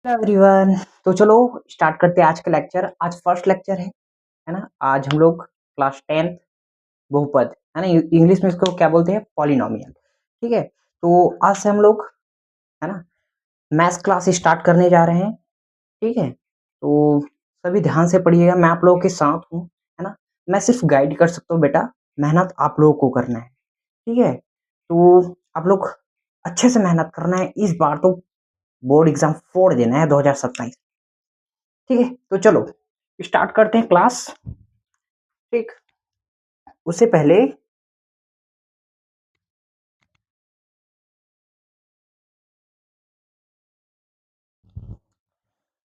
Hello everyone. तो चलो start करते हैं आज का लेक्चर। आज फर्स्ट लेक्चर है ना। आज हम लोग क्लास 10 बहुपद है ना, इंग्लिश में इसको क्या बोलते हैं, पॉलिनोमियल। ठीक है, तो आज से हम लोग है ना मैथ्स क्लास स्टार्ट करने जा रहे हैं। ठीक है, तो सभी ध्यान से पढ़िएगा, मैं आप लोगों के साथ हूँ है ना। मैं सिर्फ गाइड कर सकता हूँ बेटा, मेहनत आप लोगों को करना है। ठीक है, तो आप लोग अच्छे से मेहनत करना है, इस बार तो बोर्ड एग्जाम फोड़ देना है 2027। ठीक है, तो चलो स्टार्ट करते हैं क्लास। ठीक, उससे पहले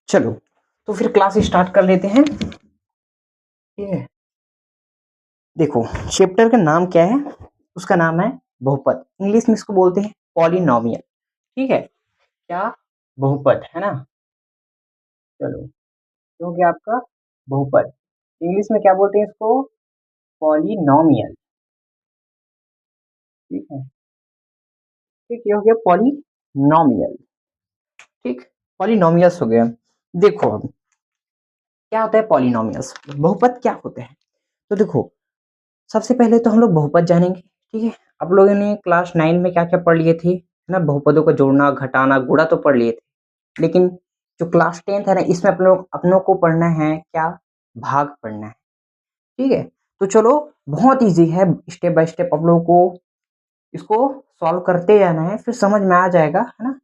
चलो तो फिर क्लास स्टार्ट कर लेते हैं। ठीक है, देखो चैप्टर का नाम क्या है, उसका नाम है बहुपद। इंग्लिश में इसको बोलते हैं पॉलिनोमियल। ठीक है, क्या, बहुपद है ना। चलो, तो हो गया आपका बहुपद। इंग्लिश में क्या बोलते हैं इसको, पॉलिनोमियल। ठीक है, ठीक, ये हो गया पॉलिनोमियल। ठीक, पॉलिनोमियल्स हो गया। देखो अब क्या होता है पॉलिनोमियल्स, बहुपद क्या होते हैं। तो देखो, सबसे पहले तो हम लोग बहुपद जानेंगे। ठीक है, आप लोगों ने क्लास 9 में क्या क्या पढ़ लिए थे, है ना, बहुपदों को जोड़ना घटाना गुणा तो पढ़ लिए थे, लेकिन जो क्लास 10 है ना, इसमें अपनों को पढ़ना है क्या, भाग पढ़ना है। ठीक है, तो चलो बहुत इजी है, स्टेप बाय स्टेप आप लोगों को इसको सॉल्व करते जाना है, फिर समझ में आ जाएगा है ना।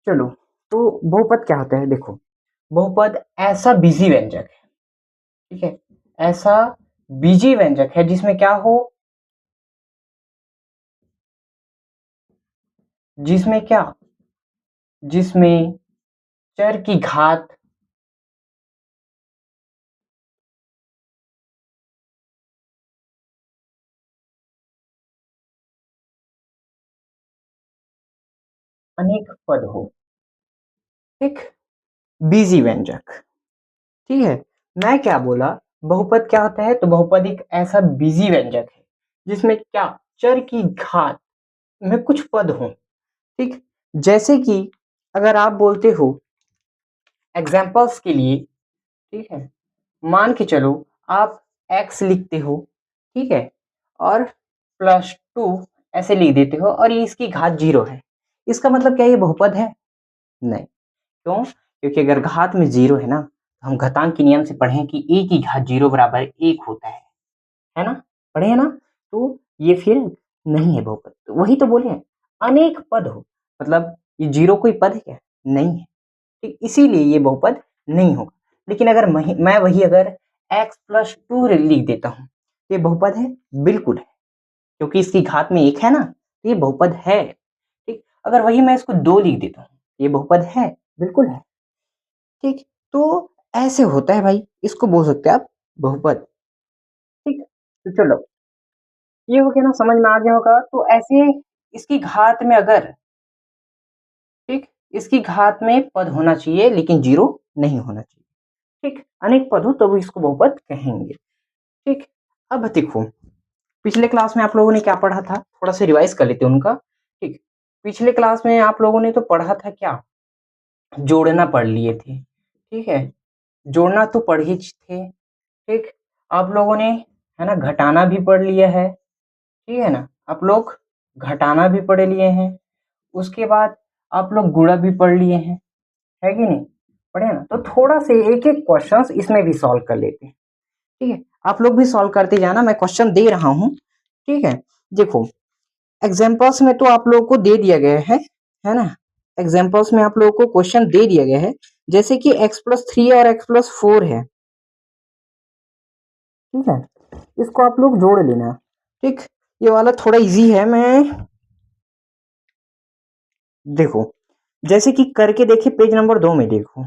चलो, तो बहुपद क्या होता है, देखो बहुपद ऐसा बीजी व्यंजक है। ठीक है, ऐसा बीजी व्यंजक है जिसमें क्या हो, जिसमें क्या, जिसमें चर की घात अनेक पद हो। ठीक, बीजी व्यंजक। ठीक है, मैं क्या बोला, बहुपद क्या होता है, तो बहुपद एक ऐसा बीजी व्यंजक है जिसमें क्या, चर की घात में कुछ पद हो। ठीक, जैसे कि अगर आप बोलते हो एग्जाम्पल्स के लिए, ठीक है, मान के चलो आप x लिखते हो, ठीक है, और +2 ऐसे लिख देते हो और ये इसकी घात 0 है, इसका मतलब क्या ये बहुपद है, नहीं। क्यों, क्योंकि अगर घात में 0 है ना, तो हम घातांक के नियम से पढ़े कि a की घात 0 बराबर 1 होता है ना, पढ़े है ना। तो ये फिर नहीं है बहुपद, तो वही तो बोले हैं, अनेक पद हो, मतलब ये 0 कोई पद है क्या, नहीं है। ठीक, इसीलिए ये बहुपद नहीं होगा। लेकिन अगर मैं वही अगर x+2 लिख देता हूँ, ये बहुपद है, बिल्कुल है, क्योंकि इसकी घात में 1 है ना, तो ये बहुपद है। ठीक, अगर वही मैं इसको 2 लिख देता हूँ, ये बहुपद है, बिल्कुल है। ठीक, तो ऐसे होता है भाई, इसको बोल सकते हैं आप बहुपद। ठीक, तो चलो ये हो गया ना, समझ में आ गया होगा। तो ऐसे इसकी घात में अगर, ठीक, इसकी घात में पद होना चाहिए लेकिन 0 नहीं होना चाहिए। ठीक, अनेक पद हो तो इसको बहुपद कहेंगे। ठीक, अब देखो पिछले क्लास में आप लोगों ने क्या पढ़ा था, थोड़ा सा रिवाइज कर लेते हैं उनका। ठीक, पिछले क्लास में आप लोगों ने तो पढ़ा था क्या, जोड़ना पढ़ लिए थे। ठीक है, जोड़ना तो पढ़ ही थे। ठीक, आप लोगों ने है ना घटाना भी पढ़ लिया है। ठीक है ना, आप लोग घटाना भी पढ़ लिए हैं, उसके बाद आप लोग गुणा भी पढ़ लिए हैं, है कि नहीं, पढ़े ना। तो थोड़ा से एक एक क्वेश्चंस इसमें भी सॉल्व कर लेते हैं। ठीक है, आप लोग भी सॉल्व करते जाना, मैं क्वेश्चन दे रहा हूँ। ठीक है, देखो एग्जाम्पल्स में तो आप लोगों को दे दिया गया है ना, एग्जाम्पल्स में आप लोगों को क्वेश्चन दे दिया गया है, जैसे कि x+3 और x+4 है। ठीक है, इसको आप लोग जोड़ लेना। ठीक, ये वाला थोड़ा इजी है, मैं देखो जैसे कि करके देखिए, पेज नंबर 2 में देखो।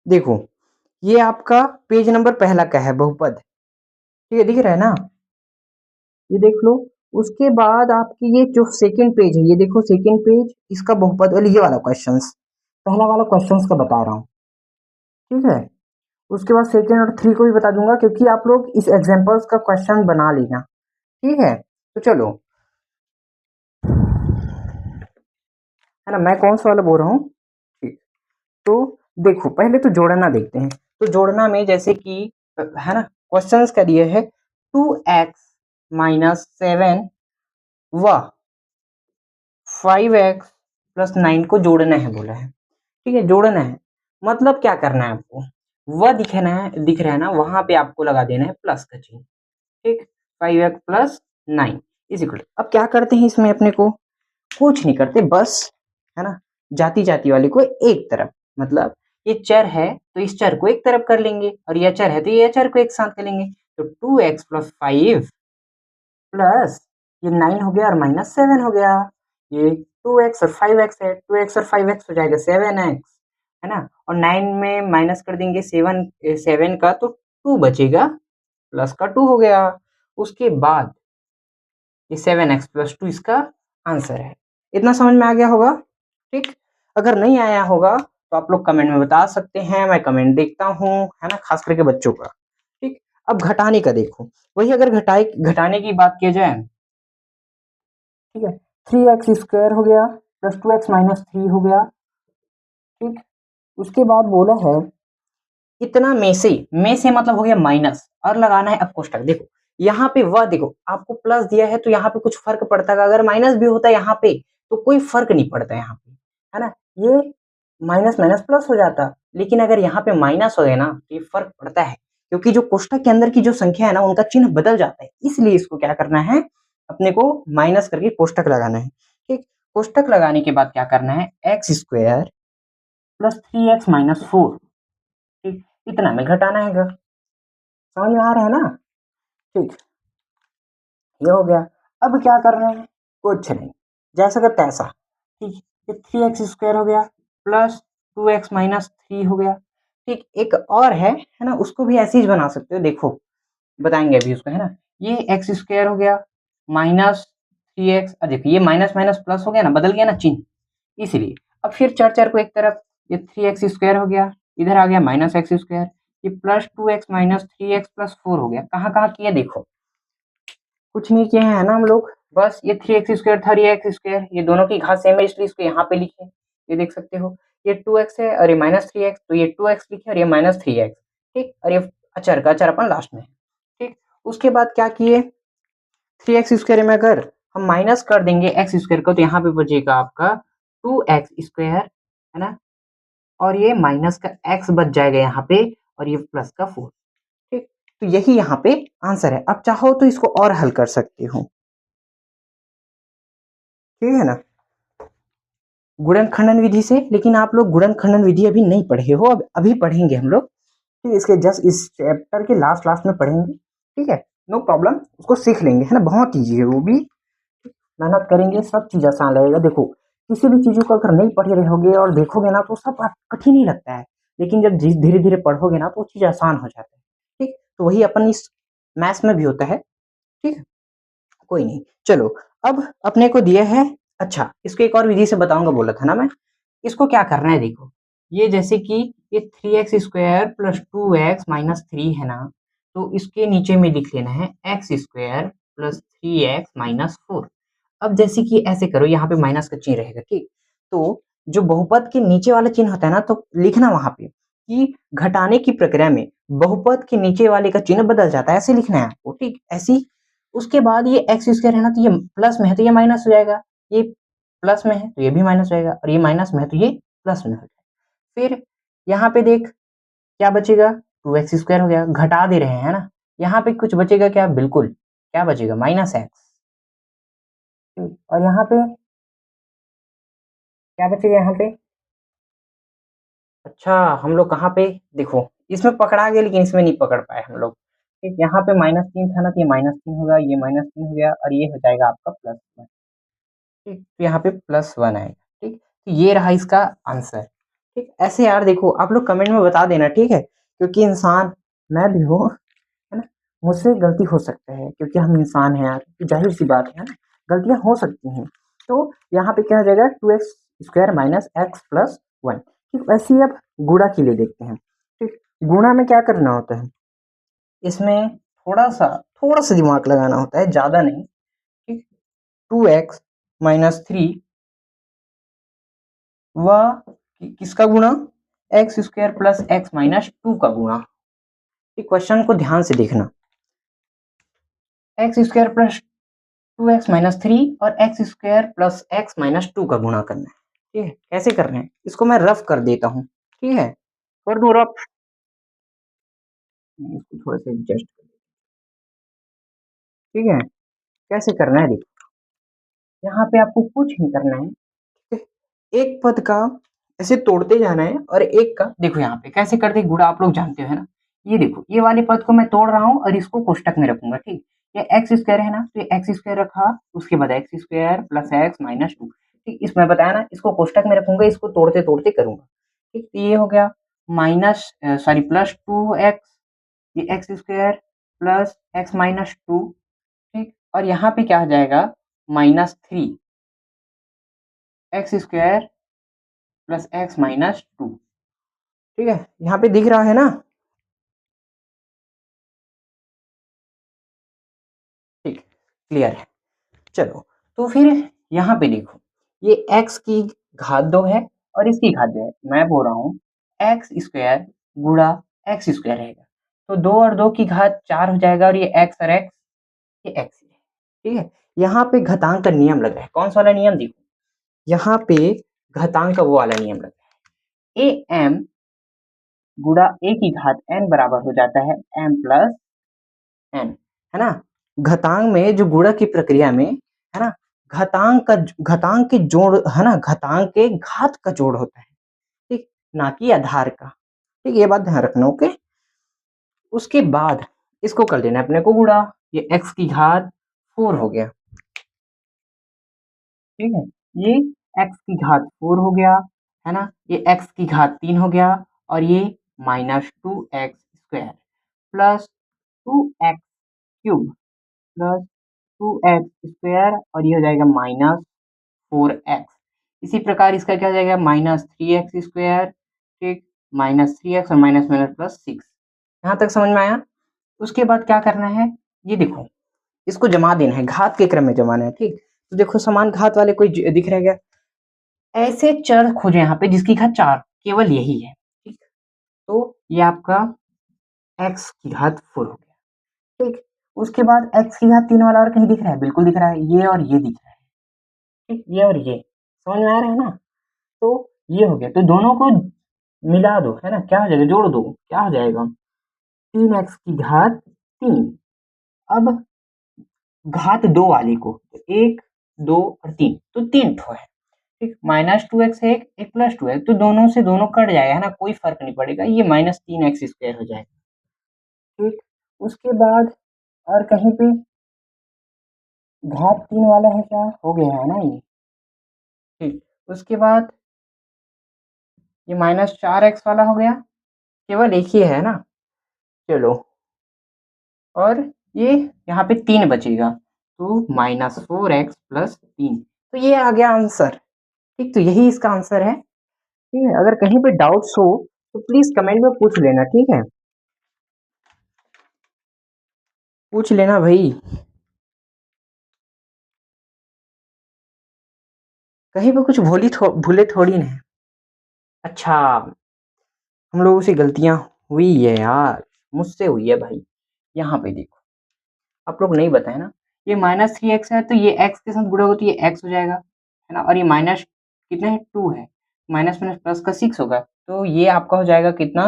देखो ये आपका पेज नंबर पहला का है बहुपद। ठीक है, दिख रहा है ना, ये देख लो, उसके बाद आपकी ये जो सेकंड पेज है, ये देखो सेकंड पेज, इसका बहुपद वाली ये वाला क्वेश्चंस, पहला वाला क्वेश्चंस का बता रहा हूँ, ठीक है। उसके बाद सेकंड और थ्री को भी बता दूंगा, क्योंकि आप लोग इस एग्जांपल्स का क्वेश्चन बना लेना, ठीक है। तो चलो, है ना, मैं कौन सा वाला बोल रहा हूँ, ठीक। तो देखो पहले तो जोड़ना देखते हैं। तो जोड़ना में जैसे कि, है ना, क्वेश्चंस का दिए है 2x-7 व 5x+9 को जोड़ना है बोला है, ठीक है। जोड़ना है मतलब क्या करना है आपको, वह दिखना है, दिख रहा है ना, वहां पे आपको लगा देना है प्लस का चिन्ह, ठीक। 5x+9 इज इक्वल, अब क्या करते हैं इसमें, अपने को कुछ नहीं करते, बस, है ना, जाती जाती वाली को एक तरफ, मतलब ये चर है तो इस चर को एक तरफ कर लेंगे, और यह चर है तो ये चर को एक साथ कर लेंगे। तो 2x+5 प्लस ये 9 हो गया और -7 हो गया। ये 2x और 5x है, 2x और 5x हो जाएगा 7x, है ना। और 9 में माइनस कर देंगे 7 का, तो 2 बचेगा, प्लस का 2 हो गया। उसके बाद ये 7x+2 इसका आंसर है। इतना समझ में आ गया होगा, ठीक। अगर नहीं आया होगा तो आप लोग कमेंट में बता सकते हैं, मैं कमेंट देखता हूँ, है ना, खास करके बच्चों का, ठीक। अब घटाने का देखो, वही अगर घटाने की बात की जाए, ठीक है, 3x² हो गया प्लस 2x-3 हो गया, ठीक। उसके बाद बोला है इतना में से मतलब हो गया माइनस, और लगाना है अब कोष्टक। देखो यहाँ पे वह, देखो आपको प्लस दिया है तो यहाँ पे कुछ फर्क पड़ता है, अगर माइनस भी होता है यहाँ पे तो कोई फर्क नहीं पड़ता यहाँ पे, है ना। ये माइनस माइनस प्लस हो जाता, लेकिन अगर यहाँ पे माइनस हो गया ना तो ये फर्क पड़ता है, क्योंकि जो कोष्टक के अंदर की जो संख्या है ना उनका चिन्ह बदल जाता है, इसलिए इसको क्या करना है, अपने को माइनस करके कोष्टक लगाना है, ठीक। कोष्टक लगाने के बाद क्या करना है, x² प्लस 3x-4, ठीक, इतना में घटाना है, समझ में आ रहा है ना, ठीक। ये हो गया। अब क्या करना है, कुछ नहीं, जैसा का तैसा, ठीक। ये 3x² हो गया प्लस 2x-3 हो गया, ठीक। एक और है ना, उसको भी ऐसे ही बना सकते हो, देखो बताएंगे अभी उसको, है ना। ये x² हो गया माइनस 3x, देखिए ये माइनस माइनस प्लस हो गया ना, बदल गया ना चिन्ह, इसीलिए। अब फिर चार चार को एक तरफ, ये 3x² हो गया, इधर आ गया -x², ये +2x-3x+4 हो गया। कहाँ कहाँ किया देखो, कुछ नहीं किए हैं ना हम लोग, बस ये 3x² था, ये x², ये दोनों की घात सेम है इसलिए इसको यहाँ पे लिखे, ये देख सकते हो। ये 2x है और ये -3x, तो ये 2x लिखे और ये -3x, ठीक। और ये अचर का अचर अपन लास्ट में, ठीक। उसके बाद क्या किए, 3x² में अगर हम माइनस कर देंगे x² को, तो यहाँ पे बचेगा आपका 2x², है ना, और ये माइनस का x बच जाएगा यहाँ पे, और ये प्लस का 4, ठीक। तो यही यहाँ पे आंसर है। अब चाहो तो इसको और हल कर सकते हो, ठीक है ना, गुणनखंडन विधि से। लेकिन आप लोग गुणनखंडन विधि अभी नहीं पढ़े हो, अब अभी पढ़ेंगे हम लोग, ठीक। इसके जस्ट इस चैप्टर के लास्ट लास्ट में पढ़ेंगे, ठीक है, नो प्रॉब्लम, उसको सीख लेंगे, है ना, बहुत ईजी है वो भी, मेहनत करेंगे सब चीज आसान लगेगा। देखो किसी भी चीजों को अगर नहीं पढ़े रहोगे और देखोगे ना तो सब कठिन ही लगता है, लेकिन जब धीरे धीरे पढ़ोगे ना तो वो चीज आसान हो जाता है, ठीक। तो वही अपन इस मैथ्स में भी होता है, ठीक। कोई नहीं, चलो अब अपने को दिया है। अच्छा, इसको एक और विधि से बताऊंगा बोला था ना मैं। इसको क्या करना है देखो, ये जैसे कि ये 3x² प्लस 2x-3 है ना, तो इसके नीचे में लिख लेना है x² प्लस 3x-4। अब जैसे कि ऐसे करो, यहाँ पे माइनस का चिन्ह रहेगा, ठीक। तो जो बहुपद के नीचे वाला चिन्ह होता है ना, तो लिखना वहां पे कि घटाने की प्रक्रिया में बहुपद के नीचे वाले का चिन्ह बदल जाता है, ऐसे लिखना है आपको, ठीक, ऐसी। उसके बाद ये x² है ना, तो ये प्लस में है तो ये माइनस हो जाएगा, ये प्लस में है तो ये भी माइनस हो जाएगा, और ये माइनस में है तो ये प्लस में हो जाएगा। फिर यहाँ पे देख क्या बचेगा, 2x² हो गया, घटा दे रहे हैं ना, यहाँ पे कुछ बचेगा क्या, बिल्कुल, क्या बचेगा, -x, और यहाँ पे क्या बचेगा, यहाँ पे, अच्छा हम लोग कहाँ पे, देखो इसमें पकड़ा गया लेकिन इसमें नहीं पकड़ पाए हम लोग, ठीक। यहाँ पे -3 था ना, तो ये -3 होगा, ये -3 हो गया, और ये हो जाएगा आपका +1, ठीक। तो यहाँ पे +1 आएगा, ठीक। तो ये रहा इसका आंसर, ठीक। ऐसे यार देखो आप लोग कमेंट में बता देना, ठीक है, क्योंकि इंसान मैं भी हूँ, है ना, मुझसे गलती हो सकता है क्योंकि हम इंसान हैं यार, जाहिर सी बात है ना, गलतियां हो सकती हैं। तो यहाँ पे क्या हो जाएगा, 2x² माइनस एक्स प्लस 1। ठीक, वैसे ही अब गुणा के लिए देखते हैं। ठीक, गुणा में क्या करना होता है, इसमें थोड़ा सा दिमाग लगाना होता है, ज़्यादा नहीं। ठीक, 2x माइनस 3 व किसका गुणा, x² प्लस एक्स माइनस 2 का गुणा। क्वेश्चन को ध्यान से देखना, x² प्लस 2x माइनस 3 और x² प्लस एक्स माइनस 2 का गुणा करना है। ठीक है, कैसे करना है, इसको मैं रफ कर देता हूँ। ठीक है, कर दो रफ, इसको थोड़ा सा एडजस्ट कर। ठीक है, कैसे करना है देखो, यहाँ पे आपको कुछ नहीं करना है। ठीक है, एक पद का ऐसे तोड़ते जाना है और एक का देखो यहाँ पे कैसे करते गुणा, आप लोग जानते हो है ना। ये देखो, ये वाले पद को मैं तोड़ रहा हूँ और इसको कोष्टक में रखूंगा। ठीक, ये x² है ना, तो ये x² रखा, उसके बाद x² प्लस एक्स माइनस 2। ठीक, इसमें बताया ना, इसको कोष्टक में रखूंगा, इसको तोड़ते तोड़ते करूंगा। ठीक, तो ये हो गया माइनस सॉरी प्लस 2x, ये x² प्लस एक्स माइनस 2। ठीक, और यहाँ पे क्या हो जाएगा, -3 x² प्लस एक्स माइनस 2। ठीक है, यहाँ पे दिख रहा है ना। ठीक, क्लियर है। चलो, तो फिर यहाँ पे देखो, ये x की घात 2 है और इसकी घात 2 है। मैं बोल रहा हूँ x² गुणा x² रहेगा, तो 2 और 2 की घात 4 हो जाएगा, और ये x और x, ये x ही है। ठीक है, यहाँ पे घातांक का नियम लग रहा है, कौन सा वाला नियम देखो, यहाँ पे घातांक का वो वाला नियम लग रहा है, am गुणा a की घात n बराबर हो जाता है m प्लस n, है ना। घातांक में जो गुणा की प्रक्रिया में, है ना, घातांक के जोड़, है ना, घातांक के घात का जोड़ होता है। ठीक, ना कि आधार का। ठीक, ये बात ध्यान रखना। ओके, उसके बाद इसको कर देना अपने को गुणा, ये x की घात 4 हो गया। ठीक है, ये x की घात 4 हो गया, है ना, ये x की घात 3 हो गया, और ये -2x² plus 2x cube plus 2x² और ये हो जाएगा -4x। इसी प्रकार इसका क्या हो जाएगा, -3x²। ठीक, -3x और माइनस माइनस प्लस 6। यहाँ तक समझ में आया। उसके बाद क्या करना है, ये देखो, इसको जमा देना है, घात के क्रम में जमाना है। ठीक, तो देखो समान घात वाले कोई दिख रहेगा, ऐसे चर खोजे यहाँ पे जिसकी घात 4, केवल यही है। ठीक, तो ये आपका x की घात 4 हो गया। ठीक, उसके बाद x की घात 3 वाला और कहीं दिख रहा है, बिल्कुल दिख रहा है, ये और ये दिख रहा है। ठीक, ये और ये समझ में आ रहा है ना। तो ये हो गया, तो दोनों को मिला दो, है ना, क्या हो जाएगा, जोड़ दो, क्या हो जाएगा, 3x की घात 3। अब घात 2 वाले को, तो 1 2 और 3, तो 3 ठो है। ठीक, -2x है, एक +2 है, तो दोनों से दोनों कट जाएगा, है ना, कोई फर्क नहीं पड़ेगा, ये -3x² हो जाएगा। ठीक, उसके बाद और कहीं पे घात 3 वाला है, क्या हो गया है ना ये। ठीक, उसके बाद ये -4x वाला हो गया, केवल एक ही है ना। चलो, और ये यहाँ पे 3 बचेगा, तो -4x प्लस 3, तो ये आ गया आंसर। ठीक, तो यही इसका आंसर है। ठीक है, अगर कहीं पे डाउट्स हो तो प्लीज कमेंट में पूछ लेना। ठीक है, पूछ लेना भाई, कहीं पे कुछ भूले थोड़ी ना। अच्छा, हम लोगों से गलतियां हुई है यार, मुझसे हुई है भाई। यहाँ पे देखो, आप लोग नहीं बताए ना, ये -3x है, तो ये x के साथ गुणा होगा तो ये x हो जाएगा, है ना, और ये माइनस कितना है, 2 है, माइनस माइनस प्लस का 6 होगा, तो ये आपका हो जाएगा कितना,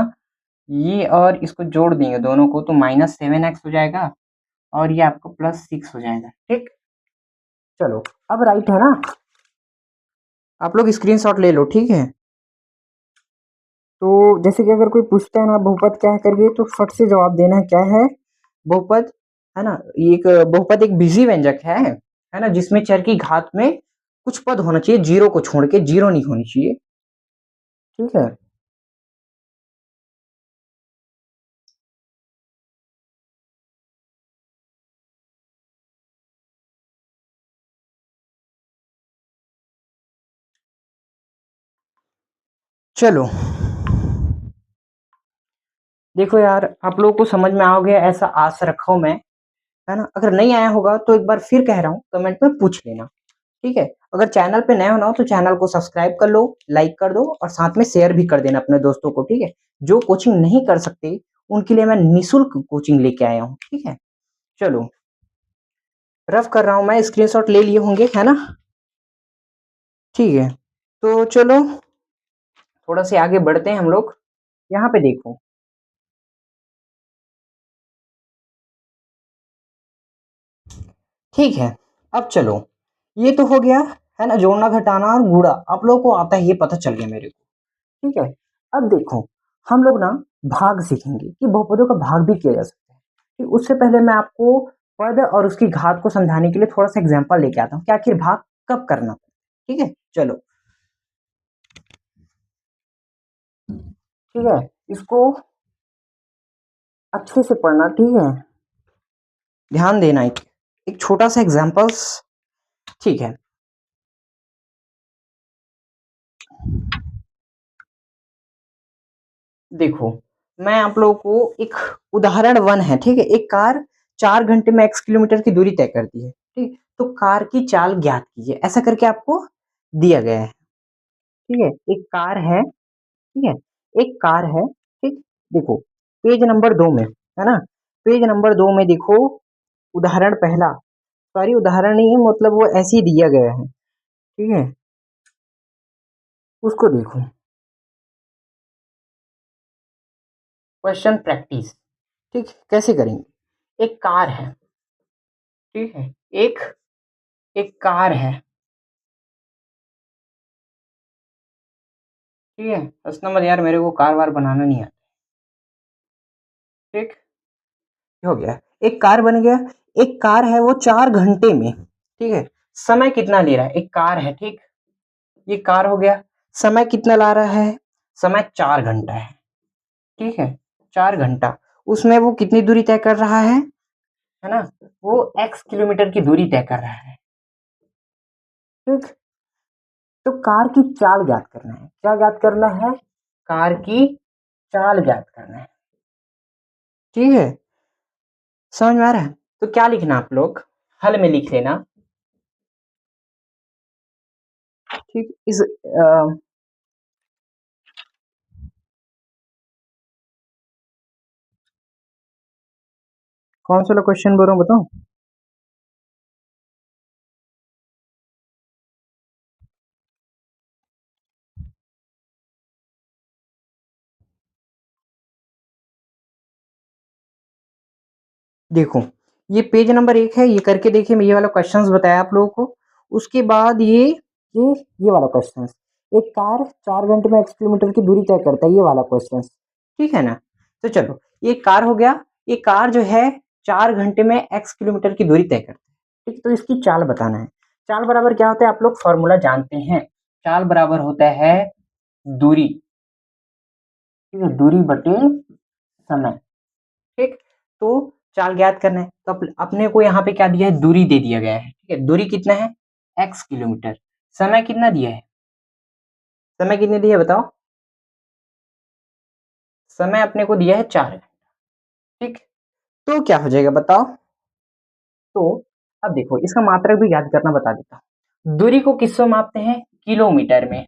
ये और इसको जोड़ देंगे दोनों को, तो -7x हो जाएगा, और ये आपको +6 हो जाएगा। ठीक, चलो, अब राइट है ना, आप लोग स्क्रीनशॉट ले लो। ठीक है, तो जैसे कि अगर कोई पूछता है ना बहुपद क्या है करके, तो फट से जवाब देना है, क्या है बहुपद, है ना, ये एक बहुपद एक बीजी व्यंजक है ना, जिसमें चर की घात में कुछ पद होना चाहिए, जीरो को छोड़ के, जीरो नहीं होनी चाहिए। ठीक है, चलो देखो यार, आप लोगों को समझ में आ गया ऐसा आशा रखा हूं मैं, है ना। अगर नहीं आया होगा तो एक बार फिर कह रहा हूँ, कमेंट में पूछ लेना, ठीक है। अगर चैनल पे नए होना हो तो चैनल को सब्सक्राइब कर लो, लाइक कर दो और साथ में शेयर भी कर देना अपने दोस्तों को, ठीक है। जो कोचिंग नहीं कर सकते उनके लिए मैं निःशुल्क कोचिंग लेके आया हूँ, ठीक है। चलो रफ कर रहा हूँ मैं, स्क्रीनशॉट ले लिए होंगे, है ना। ठीक है, तो चलो थोड़ा से आगे बढ़ते हैं हम लोग। यहाँ पे देखो, ठीक है। अब चलो, ये तो हो गया, है ना, जोड़ना घटाना और गुणा आप लोगों को आता है, ये पता चल गया मेरे को, ठीक है। अब देखो, हम लोग ना भाग सीखेंगे कि बहुपदों का भाग भी किया जा सकता है। ठीक, उससे पहले मैं आपको पद और उसकी घात को समझाने के लिए थोड़ा सा एग्जांपल लेके आता हूँ कि आखिर भाग कब करना, ठीक है। चलो, ठीक है, इसको अच्छे से पढ़ना, ठीक है, ध्यान देना। एक छोटा सा एग्जांपल्स, ठीक है। देखो, मैं आप लोगों को एक उदाहरण वन है, ठीक है। एक कार 4 घंटे में x किलोमीटर की दूरी तय करती है, ठीक। तो कार की चाल ज्ञात कीजिए, ऐसा करके आपको दिया गया है, ठीक है। एक कार है, ठीक है, एक कार है, ठीक। देखो पेज नंबर 2 में, है ना, पेज नंबर 2 में देखो, उदाहरण पहला, सॉरी उदाहरण नहीं है, मतलब वो ऐसे ही दिया गया है, ठीक है, उसको देखो। क्वेश्चन प्रैक्टिस, ठीक, कैसे करेंगे। एक कार है, ठीक है, एक एक कार है, ठीक है। हंसना मत यार, मेरे को कार वार बनाना नहीं आता, ठीक। हो गया, एक कार बन गया। एक कार है वो 4 घंटे में, ठीक है। समय कितना ले रहा है, एक कार है, ठीक, ये कार हो गया। समय कितना ला रहा है, समय 4 घंटा है, ठीक है, 4 घंटा। उसमें वो कितनी दूरी तय कर रहा है ना, वो x किलोमीटर की दूरी तय कर रहा है, ठीक। तो कार की चाल ज्ञात करना है, क्या ज्ञात करना है, कार की चाल ज्ञात करना है, ठीक है। समझ में आ रहा है, तो क्या लिखना आप लोग, हल में लिख लेना, ठीक। इस कौन सा क्वेश्चन बोल रहा हूँ बताओ। देखो, ये पेज नंबर 1 है, ये करके देखिए, मैं ये वाला क्वेश्चंस बताया आप लोगों को। उसके बाद ये वाला क्वेश्चन, एक कार 4 घंटे में x किलोमीटर की दूरी तय करता है, ये वाला क्वेश्चन, ठीक है ना। तो चलो, ये कार हो गया। ये कार जो है 4 घंटे में x किलोमीटर की दूरी तय करता है, ठीक। तो इसकी चाल बताना है। चाल बराबर क्या होता है, आप लोग फॉर्मूला जानते हैं। चाल बराबर होता है दूरी, ठीक है, दूरी बटे समय, ठीक। तो चाल ज्ञात करना है, तो अपने को यहाँ पे क्या दिया है, दूरी दे दिया गया है, ठीक है। दूरी कितना है, x किलोमीटर। समय कितना दिया है, समय कितने दिया है बताओ, समय अपने को दिया है 4 घंटा, ठीक। तो क्या हो जाएगा बताओ। तो अब देखो, इसका मात्रक भी ज्ञात करना बता देता हूँ। दूरी को किससे मापते हैं, किलोमीटर में,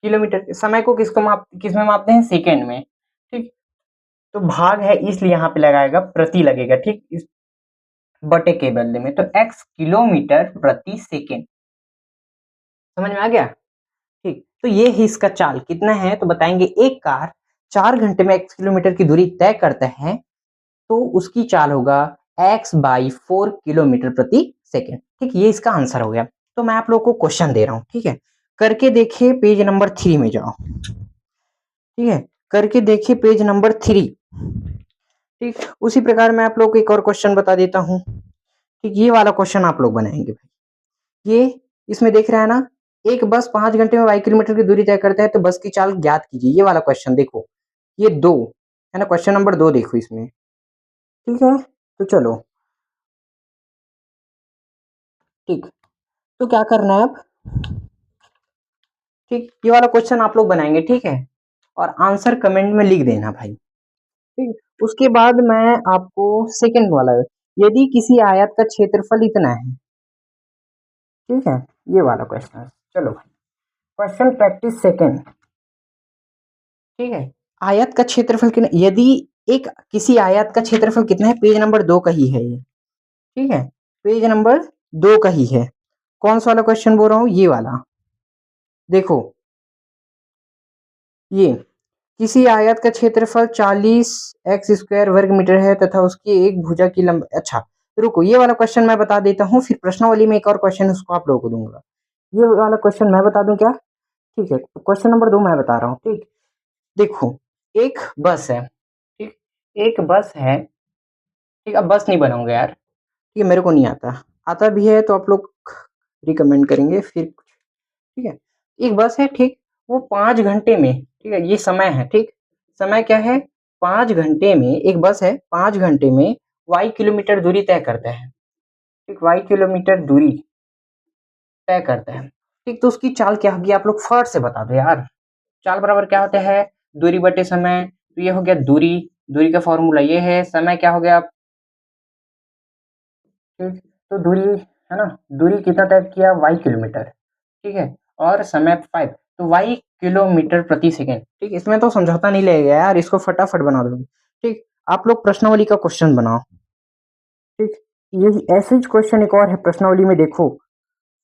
किलोमीटर। समय को किस में मापते हैं, सेकेंड में, ठीक। तो भाग है इसलिए यहाँ पे लगाएगा, प्रति लगेगा, ठीक, इस बटे के बदले में, तो x किलोमीटर प्रति सेकेंड। समझ में आ गया, ठीक। तो ये ही इसका चाल कितना है, तो बताएंगे एक कार 4 घंटे में x किलोमीटर की दूरी तय करता है, तो उसकी चाल होगा x/4 किलोमीटर प्रति सेकेंड, ठीक। ये इसका आंसर हो गया। तो मैं आप लोगों को क्वेश्चन दे रहा हूं, ठीक है, करके देखिए पेज नंबर 3 में जाओ, ठीक है, करके देखिए पेज नंबर 3, ठीक। उसी प्रकार मैं आप लोग को एक और क्वेश्चन बता देता हूँ, ठीक। ये वाला क्वेश्चन आप लोग बनाएंगे भाई। ये इसमें देख रहा है ना, एक बस 5 घंटे में y किलोमीटर की दूरी तय करता है, तो बस की चाल ज्ञात कीजिए, ये वाला क्वेश्चन देखो, ये 2 है ना, क्वेश्चन नंबर 2 देखो इसमें, ठीक है। तो चलो, ठीक, तो क्या करना है अब, ठीक, ये वाला क्वेश्चन आप लोग बनाएंगे, ठीक है। और आंसर कमेंट में लिख देना भाई। ठीक, उसके बाद मैं आपको सेकंड वाला, यदि किसी आयत का क्षेत्रफल इतना है, ठीक है, ये वाला क्वेश्चन है। चलो भाई, क्वेश्चन प्रैक्टिस सेकंड, ठीक है। आयत का क्षेत्रफल कितना, यदि एक किसी आयत का क्षेत्रफल कितना है, पेज नंबर 2 का ही है ये, ठीक है, पेज नंबर 2 का ही है। कौन सा वाला क्वेश्चन बोल रहा हूँ, ये वाला देखो, ये किसी आयत का क्षेत्रफल 40 x² वर्ग मीटर है तथा उसकी एक भुजा की लंबाई, अच्छा रुको, ये वाला क्वेश्चन मैं बता देता हूँ, फिर प्रश्नावली में एक और क्वेश्चन उसको आप लोगों को दूंगा। ये वाला क्वेश्चन मैं बता दूं क्या, ठीक है, तो क्वेश्चन नंबर 2 मैं बता रहा हूँ, ठीक। देखो, एक बस है, ठीक, एक बस है, ठीक, अब बस नहीं बनाऊंगा यार, ठीक है, मेरे को नहीं आता, आता भी है तो आप लोग रिकमेंड करेंगे फिर कुछ, ठीक है। एक बस है, ठीक, वो 5 घंटे में, ठीक है, ये समय है, ठीक, समय क्या है, 5 घंटे में, एक बस है 5 घंटे में y किलोमीटर दूरी तय करता है, ठीक, y किलोमीटर दूरी तय करता है, ठीक। तो उसकी चाल क्या होगी, आप लोग फट से बता दो यार। चाल बराबर क्या होता है, दूरी बटे समय, तो ये हो गया दूरी, दूरी का फॉर्मूला ये है, समय क्या हो गया, ठीक, तो दूरी है ना, दूरी कितना तय किया, y किलोमीटर, ठीक है, और समय 5, तो y किलोमीटर प्रति सेकेंड, ठीक, इसमें तो समझौता नहीं लगेगा यार, इसको फटाफट बना दोगे, ठीक। आप लोग प्रश्नावली का क्वेश्चन बनाओ, ठीक, यही ऐसे ही क्वेश्चन एक और है प्रश्नावली में, देखो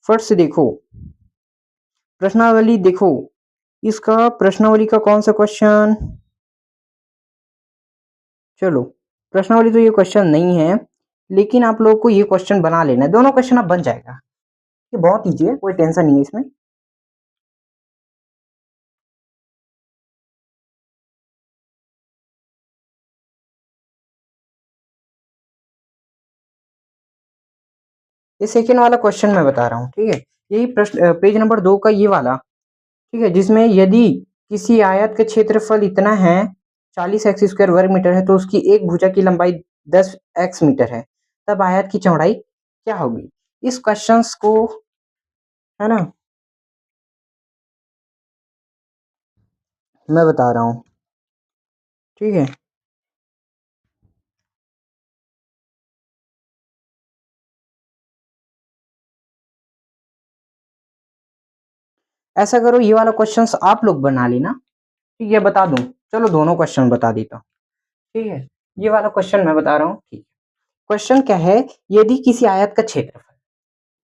फट से देखो, प्रश्नावली देखो, इसका प्रश्नावली का कौन सा क्वेश्चन, चलो प्रश्नावली तो ये क्वेश्चन नहीं है, लेकिन आप लोगों को ये क्वेश्चन बना लेना है, दोनों क्वेश्चन अब बन जाएगा, ये बहुत ईजी है, कोई टेंशन नहीं है इसमें। ये सेकेंड वाला क्वेश्चन मैं बता रहा हूँ, ठीक है, यही प्रश्न पेज नंबर 2 का ये वाला, ठीक है, जिसमें यदि किसी आयत का क्षेत्रफल इतना है 40 x² वर्ग मीटर है तो उसकी एक भुजा की लंबाई 10 x मीटर है, तब आयत की चौड़ाई क्या होगी। इस क्वेश्चंस को, है ना, मैं बता रहा हूँ, ठीक है, ऐसा करो, ये वाला क्वेश्चंस आप लोग बना लेना, ठीक है, बता दूं, चलो दोनों क्वेश्चन बता देता हूँ, ठीक है, ये वाला क्वेश्चन मैं बता रहा हूँ, ठीक। क्वेश्चन क्या है, यदि किसी आयत का क्षेत्रफल,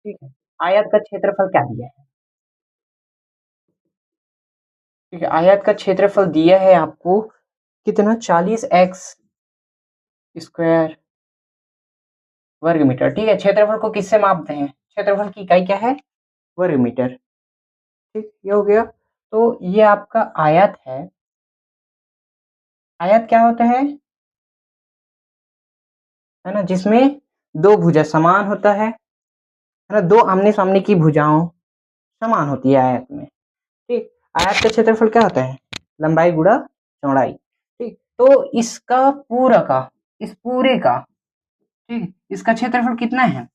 ठीक है, आयत का क्षेत्रफल क्या दिया है, ठीक है, आयत का क्षेत्रफल दिया है आपको कितना, 40 x² वर्ग मीटर, ठीक है, क्षेत्रफल को किससे मापते हैं, क्षेत्रफल की इकाई क्या है, वर्ग मीटर, ठीक, ये हो गया। तो ये आपका आयत है, आयत क्या होता है ना, जिसमें दो भुजा समान होता है ना, दो आमने सामने की भुजाओं समान होती है आयत में, ठीक। आयत का क्षेत्रफल क्या होता है, लंबाई गुणा चौड़ाई, ठीक। तो इसका पूरा का, इस पूरे का, ठीक, इसका क्षेत्रफल कितना है,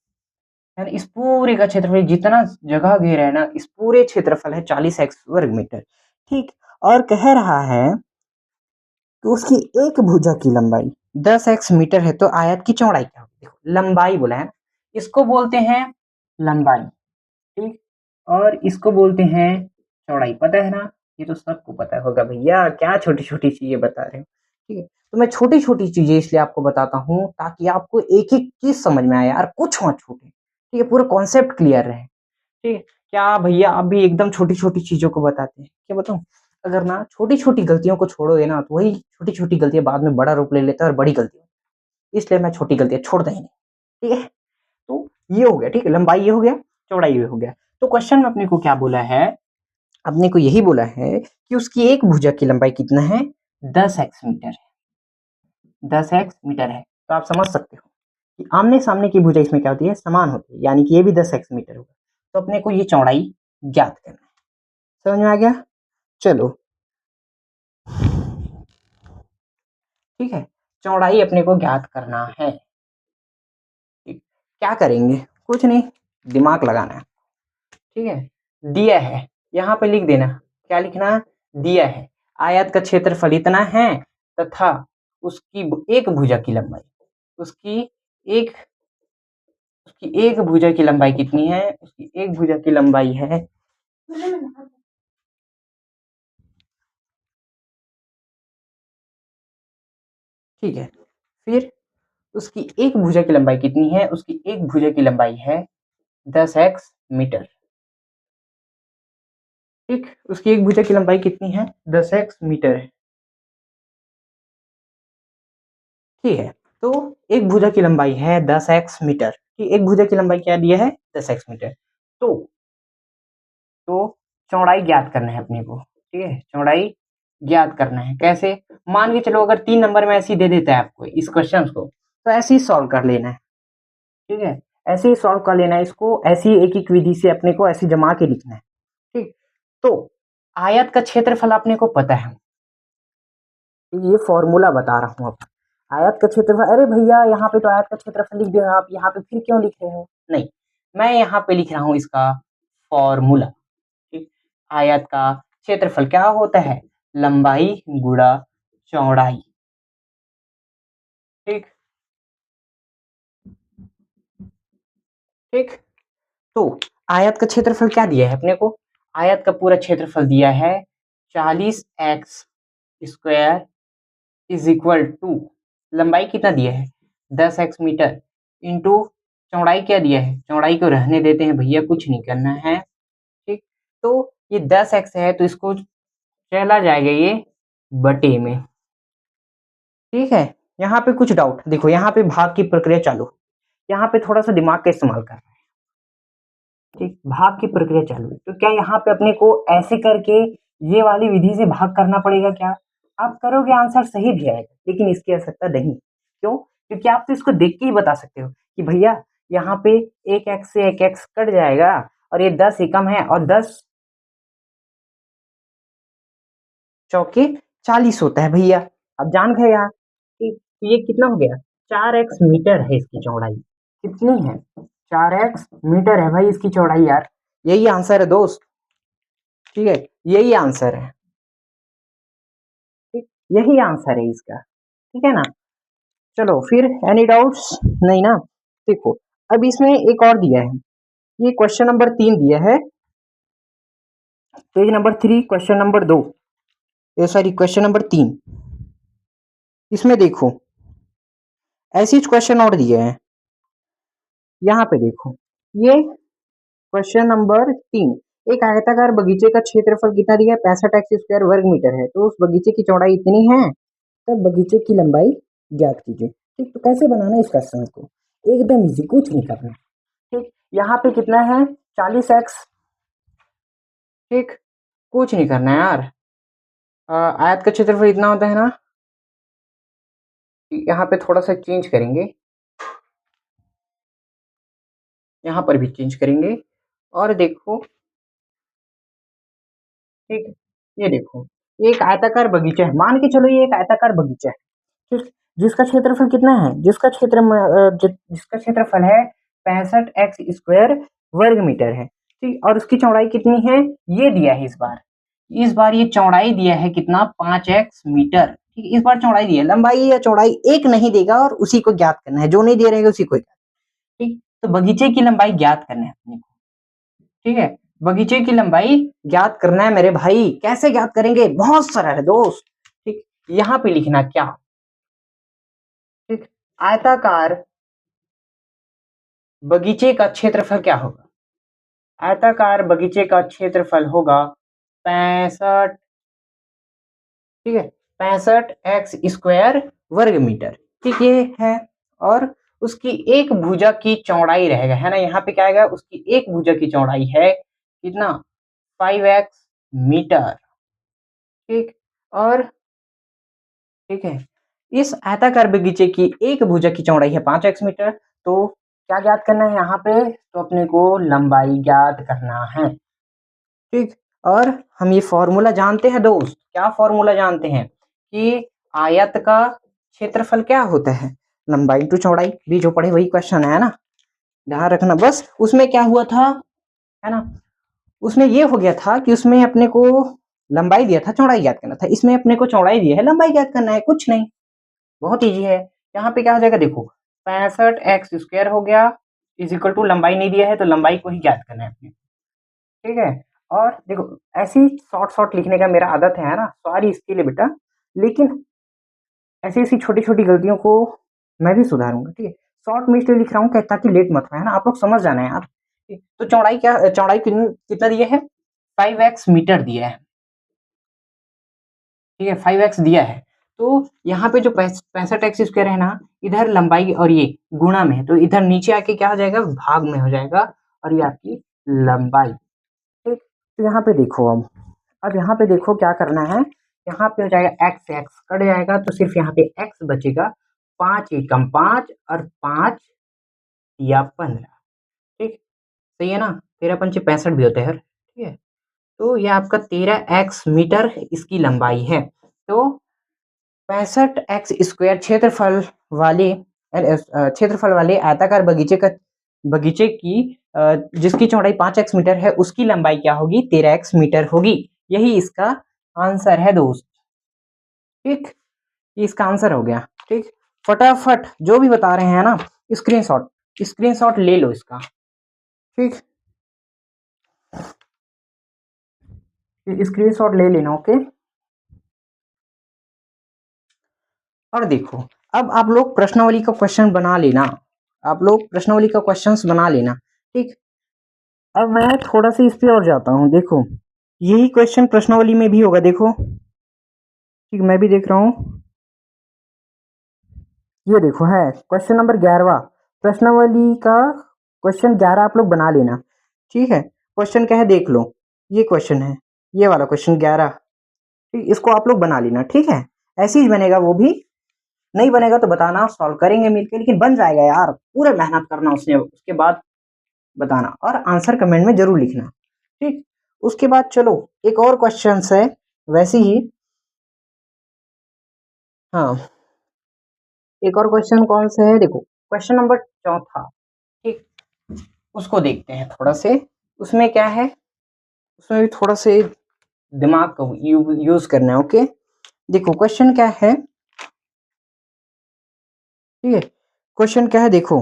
यानी इस पूरे का क्षेत्रफल जितना जगह घेरा है ना, इस पूरे क्षेत्रफल है 40 x वर्ग मीटर, ठीक। और कह रहा है तो उसकी एक भुजा की लंबाई 10 x मीटर है, तो आयत की चौड़ाई क्या होगी, देखो लंबाई बोला है, इसको बोलते हैं लंबाई, ठीक, और इसको बोलते हैं चौड़ाई, पता है ना, ये तो सबको पता होगा भैया, क्या छोटी छोटी चीजें बता रहे हो, ठीक है। तो मैं छोटी छोटी चीजें इसलिए आपको बताता हूँ ताकि आपको एक एक चीज समझ में आए यार, कुछ मत छूटे, ठीक है, पूरा कॉन्सेप्ट क्लियर रहे, ठीक है। क्या भैया आप भी एकदम छोटी छोटी चीजों को बताते हैं, क्या बताऊं, अगर ना छोटी छोटी गलतियों को छोड़ोगे ना, तो वही छोटी छोटी गलतियां बाद में बड़ा रूप ले लेता है और बड़ी गलती, इसलिए मैं छोटी गलतियां छोड़ता ही नहीं, ठीक है। तो ये हो गया, ठीक है, लंबाई ये हो गया, चौड़ाई ये हो गया। तो क्वेश्चन में अपने को क्या बोला है, अपने को यही बोला है कि उसकी एक भुजा की लंबाई कितना है, 10 x मीटर है, 10 x मीटर है, तो आप समझ सकते हो कि आमने सामने की भुजा इसमें क्या होती है, समान होती है, यानी कि ये भी 10 x मीटर होगा, तो अपने को ये चौड़ाई ज्ञात करना है, समझ में आ गया, चलो ठीक है, चौड़ाई अपने को ज्ञात करना है, ठीक, क्या करेंगे, कुछ नहीं, दिमाग लगाना है, ठीक है, दिया है, यहाँ पे लिख देना, क्या लिखना, दिया है, आयत का क्षेत्रफल इतना है तथा उसकी एक भुजा की लंबाई, उसकी एक भुजा की लंबाई कितनी है? उसकी एक भुजा की लंबाई है, ठीक है। फिर उसकी एक भुजा की लंबाई कितनी है? उसकी एक भुजा की लंबाई है 10x मीटर, ठीक। उसकी एक भुजा की लंबाई कितनी है? 10x मीटर है, ठीक है। तो एक भुजा की लंबाई है 10x मीटर, ठीक। एक भुजा की लंबाई क्या दिया है? 10x metre. तो चौड़ाई ज्ञात करना है अपने को, ठीक है। चौड़ाई ज्ञात करना है, कैसे? मान के चलो अगर 3 नंबर में ऐसे ही दे देता है आपको इस क्वेश्चन को, तो ऐसे ही सॉल्व कर लेना है, ठीक है। ऐसे ही सॉल्व कर लेना है इसको, ऐसी एक एक विधि से अपने को ऐसे जमा के लिखना है, ठीक। तो आयत का क्षेत्रफल अपने को पता है, ये फॉर्मूला बता रहा हूँ अब। आयत का क्षेत्रफल, अरे भैया यहाँ पे तो आयत का क्षेत्रफल लिख दिया, आप यहाँ पे फिर क्यों लिख रहे हो? नहीं, मैं यहाँ पे लिख रहा हूँ इसका फॉर्मूला, ठीक। आयत का क्षेत्रफल क्या होता है? लंबाई गुणा चौड़ाई, ठीक ठीक। तो आयत का क्षेत्रफल क्या दिया है अपने को? आयत का पूरा क्षेत्रफल दिया है 40x square is equal to, लंबाई कितना दिया है? 10x मीटर, इंटू चौड़ाई क्या दिया है? चौड़ाई को रहने देते हैं भैया, कुछ नहीं करना है, ठीक। तो ये 10x है तो इसको चला जाएगा ये बटे में, ठीक है। यहाँ पे कुछ डाउट देखो, यहाँ पे भाग की प्रक्रिया चालू, यहाँ पे थोड़ा सा दिमाग का इस्तेमाल कर रहे हैं, ठीक। भाग की प्रक्रिया चालू है, तो क्या यहाँ पे अपने को ऐसे करके ये वाली विधि से भाग करना पड़ेगा क्या? आप करोगे आंसर सही भी आएगा, लेकिन इसकी आवश्यकता नहीं। क्यों? क्योंकि आप तो इसको देख के ही बता सकते हो कि भैया यहाँ पे एक एक्स से एक एक्स कट जाएगा और ये 10 एकम है और 10 चौके 40 होता है भैया। अब जान गए यार कि ये कितना हो गया? 4x मीटर है इसकी चौड़ाई, कितनी है? 4x मीटर है भाई इसकी चौड़ाई यार, यही आंसर है दोस्त, ठीक है। यही आंसर है, ठीक। यही आंसर है इसका, ठीक है ना। चलो फिर, एनी डाउट्स? नहीं ना। देखो अब इसमें एक और दिया है, ये क्वेश्चन नंबर 3 दिया है, पेज नंबर 3 क्वेश्चन नंबर 2, ये सॉरी क्वेश्चन नंबर 3। इसमें देखो ऐसी क्वेश्चन और दिए हैं, यहाँ पे देखो ये क्वेश्चन नंबर 3, एक आयताकार बगीचे का क्षेत्रफल कितना दिया है? 65x स्क्वायर वर्ग मीटर है, तो उस बगीचे की चौड़ाई इतनी है, तब बगीचे की लंबाई ज्ञात कीजिए, ठीक। तो कैसे बनाना है इस क्वेश्चन को? एकदम इजी, कुछ नहीं करना, ठीक। यहाँ पे कितना है? 40x, ठीक। कुछ नहीं करना है यार, आयत का क्षेत्रफल इतना होता है ना, यहाँ पे थोड़ा सा चेंज करेंगे, यहाँ पर भी चेंज करेंगे, और देखो, ठीक। ये देखो ये एक आयताकार बगीचा है, मान के चलो ये एक आयताकार बगीचा है, ठीक। जिसका क्षेत्रफल कितना है? जिसका क्षेत्रफल है 65x स्क्वायर वर्ग मीटर है, ठीक। और उसकी चौड़ाई कितनी है? ये दिया है इस बार ये चौड़ाई दिया है कितना? 5x मीटर, ठीक। इस बार चौड़ाई दिया है, लंबाई या चौड़ाई एक नहीं देगा और उसी को ज्ञात करना है, जो नहीं दे रहेगा उसी को, ठीक। तो बगीचे की लंबाई ज्ञात करना है अपने को, ठीक है। बगीचे की लंबाई ज्ञात करना है मेरे भाई, कैसे ज्ञात करेंगे? बहुत सरल है दोस्त, ठीक। यहाँ पे लिखना क्या, ठीक। आयताकार बगीचे का क्षेत्रफल क्या होगा? आयताकार बगीचे का क्षेत्रफल होगा 65, ठीक है, 65x स्क्वायर वर्ग मीटर, ठीक। ये है, और उसकी एक भुजा की चौड़ाई रहेगा, है ना। यहाँ पे क्या आएगा? उसकी एक भुजा की चौड़ाई है कितना? 5x मीटर, ठीक। और ठीक है, इस आयताकार बगीचे की एक भुजा की चौड़ाई है 5x मीटर, तो क्या ज्ञात करना है यहाँ पे? तो अपने को लंबाई ज्ञात करना है, ठीक। और हम ये फॉर्मूला जानते हैं दोस्त, क्या फॉर्मूला जानते हैं कि आयत का क्षेत्रफल क्या होता है? लंबाई टू चौड़ाई, भी जो पढ़े वही क्वेश्चन है ना, ध्यान रखना बस। उसमें क्या हुआ था, है ना, उसमें ये हो गया था कि उसमें अपने को लंबाई दिया था, चौड़ाई ज्ञात करना था। इसमें अपने को चौड़ाई दिया है, लंबाई ज्ञात करना है, कुछ नहीं, बहुत ईजी है। यहाँ पे क्या हो जाएगा देखो, 65x² हो गया इज इक्वल टू, लंबाई नहीं दिया है तो लंबाई को ही ज्ञात करना है अपने, ठीक है। और देखो ऐसी शॉर्ट शॉर्ट लिखने का मेरा आदत है ना, सॉरी इसके लिए बेटा, लेकिन ऐसी ऐसी छोटी छोटी गलतियों को मैं भी सुधारूंगा, ठीक है। शॉर्ट में इसलिए लिख रहा हूँ ताकि लेट मत हो, है ना, आप लोग समझ जाना है यार। तो चौड़ाई क्या, चौड़ाई कितना दिया है, 5x मीटर दिया है, ठीक है, 5x दिया है। तो यहाँ पे जो 65x² है ना, इधर लंबाई और ये गुणा में है, तो इधर नीचे आके क्या हो जाएगा, भाग में हो जाएगा, और ये आपकी लंबाई, ठीक। तो यहाँ पे देखो, अब यहाँ पे देखो क्या करना है, यहाँ पे हो जाएगा x से x कट जाएगा, तो सिर्फ यहाँ पे x बचेगा, 5 एकम 5 और 5 या 15, ठीक, सही है ना, 13×5 = 65 भी होते हैं, ठीक है। तो ये आपका 13x मीटर इसकी लंबाई है। तो 65x² क्षेत्रफल वाले आयताकार बगीचे की जिसकी चौड़ाई 5x मीटर है, उसकी लंबाई क्या होगी, 13x मीटर होगी। यही इसका आंसर है दोस्त, ठीक, ये इसका आंसर हो गया, ठीक। फटाफट जो भी बता रहे हैं ना, स्क्रीनशॉट ले लो इसका, ठीक, स्क्रीनशॉट ले लेना, ओके। और देखो, अब आप लोग प्रश्नावली का क्वेश्चन बना लेना, ठीक। अब मैं थोड़ा सा इस पे और जाता हूँ, देखो यही क्वेश्चन प्रश्नावली में भी होगा, देखो, ठीक, मैं भी देख रहा हूँ, ये देखो है क्वेश्चन नंबर 11वां, प्रश्नावली का क्वेश्चन 11 आप लोग बना लेना, ठीक है। क्वेश्चन क्या है देख लो, ये क्वेश्चन है, ये वाला क्वेश्चन 11, ठीक, इसको आप लोग बना लेना, ठीक है। ऐसे ही बनेगा, वो भी नहीं बनेगा तो बताना, सॉल्व करेंगे मिलकर, लेकिन बन जाएगा यार, पूरा मेहनत करना उसके बाद बताना, और आंसर कमेंट में जरूर लिखना, ठीक। उसके बाद चलो एक और क्वेश्चन है, वैसे ही, हाँ, एक और क्वेश्चन कौन सा है, देखो क्वेश्चन नंबर 4, ठीक, उसको देखते हैं थोड़ा से। उसमें क्या है, उसमें भी थोड़ा से दिमाग का यूज करना है, ओके। देखो क्वेश्चन क्या है, ठीक है, क्वेश्चन क्या है देखो,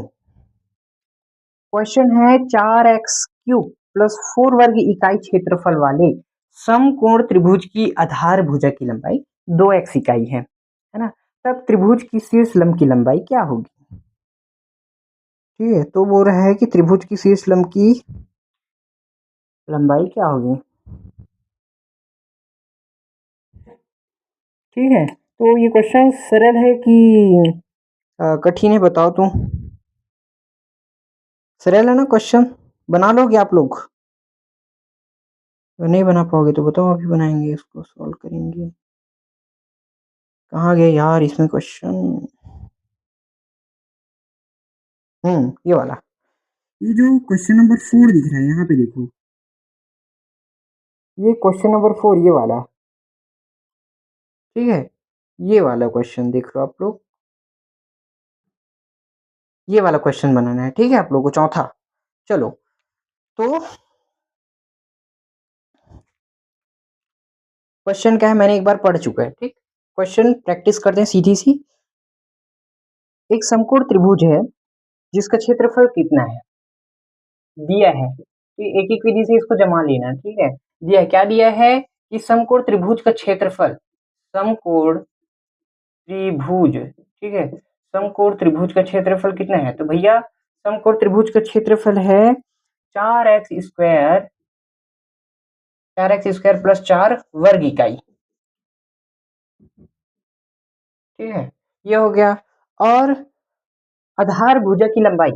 क्वेश्चन है 4x³ + 4 वर्ग इकाई क्षेत्रफल वाले समकोण त्रिभुज की आधार भुजा की लंबाई 2x इकाई है ना, तब त्रिभुज की शीर्ष लंब की लंबाई क्या होगी, ठीक है। तो बोल रहा है कि त्रिभुज की शीर्ष लंब की लंबाई क्या होगी, ठीक है। तो ये क्वेश्चन सरल है कि कठिन है, बताओ तुम, सरल है ना क्वेश्चन, बना लोगे आप लोग, अगर नहीं बना पाओगे तो बताओ, अभी बनाएंगे, इसको सॉल्व करेंगे। कहाँ गए यार इसमें क्वेश्चन, ये वाला, ये जो क्वेश्चन नंबर 4 दिख रहा है यहाँ पे देखो, ये क्वेश्चन नंबर 4 ये वाला, ठीक है, ये वाला क्वेश्चन देख लो आप लोग, ये वाला क्वेश्चन बनाना है, ठीक है, आप लोगों को चौथा। चलो, तो क्वेश्चन क्या है मैंने एक बार पढ़ चुका है, ठीक, क्वेश्चन प्रैक्टिस करते हैं सीधी सी। एक समकोण त्रिभुज है जिसका क्षेत्रफल कितना है, दिया है, तो एक एक विधि से इसको जमा लेना, ठीक है। दिया है, क्या दिया है कि समकोण त्रिभुज का क्षेत्रफल, समकोण त्रिभुज, ठीक है, समकोण त्रिभुज का क्षेत्रफल कितना है, तो भैया समकोण त्रिभुज का क्षेत्रफल है 4x² 4x² + 4 वर्ग इकाई, ठीक है, ये हो गया। और आधार भुजा की लंबाई,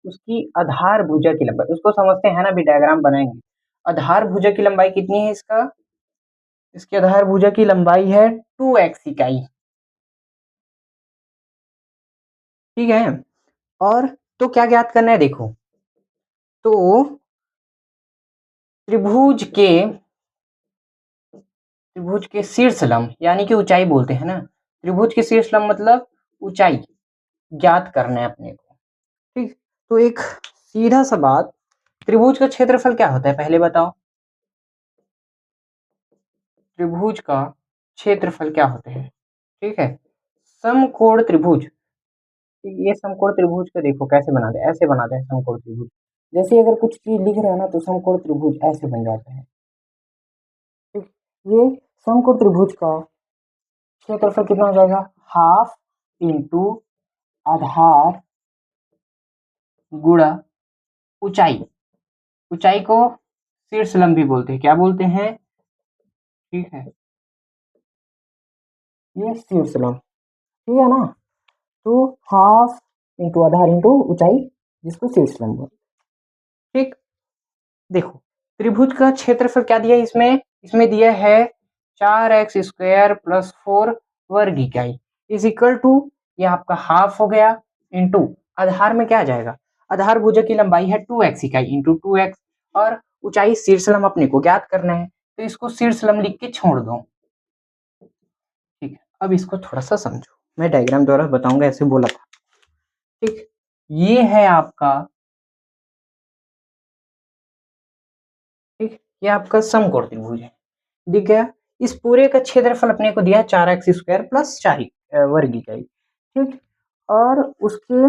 उसकी आधार भुजा की लंबाई, उसको समझते हैं ना, भी डायग्राम बनाएंगे। आधार भुजा की लंबाई कितनी है इसका, इसकी आधार भुजा की लंबाई है 2x इकाई, ठीक है। और तो क्या ज्ञात करना है देखो, तो त्रिभुज के शीर्ष लंब यानी कि ऊंचाई बोलते हैं ना, त्रिभुज के शीर्ष लंब मतलब ऊंचाई ज्ञात करना है अपने को, ठीक। तो एक सीधा सा बात, त्रिभुज का क्षेत्रफल क्या होता है पहले बताओ, त्रिभुज का क्षेत्रफल क्या होते हैं। ठीक है, समकोण त्रिभुज, ये समकोण त्रिभुज को देखो कैसे बनाते हैं, ऐसे बनाते हैं समकोण त्रिभुज। जैसे अगर कुछ चीज लिख रहे हो ना तो समकोण त्रिभुज ऐसे बन जाता है। ठीक, ये समकोण त्रिभुज का क्षेत्रफल कितना हो जाएगा, हाफ इंटू आधार गुणा ऊंचाई। ऊंचाई को शीर्ष लंब भी बोलते हैं, क्या बोलते हैं। ठीक है, ये शीर्ष लंब, ठीक है ना। तो हाफ इंटू आधार इंटू ऊंचाई, जिसको शीर्ष लंब बोलते हैं। ठीक, देखो त्रिभुज का क्षेत्रफल क्या दिया है इसमें, इसमें दिया है 4x² प्लस 4 वर्ग इकाई इज इक्वल टू, ये आपका हाफ हो गया इंटू आधार में क्या आ जाएगा, आधार भुजक की लंबाई है 2x इकाई इंटू 2x, और ऊंचाई शीर्ष लंब अपने को ज्ञात करना है, तो इसको शीर्ष लंब लिख के छोड़ दो। ठीक है, अब इसको थोड़ा सा समझो, मैं डायग्राम द्वारा बताऊंगा, ऐसे बोला था। ठीक, ये है आपका, ठीक, ये आपका समकोण त्रिभुज है, दिख गया। इस पूरे का क्षेत्रफल अपने को दिया 4x² प्लस 4 वर्ग इकाई। ठीक, और उसके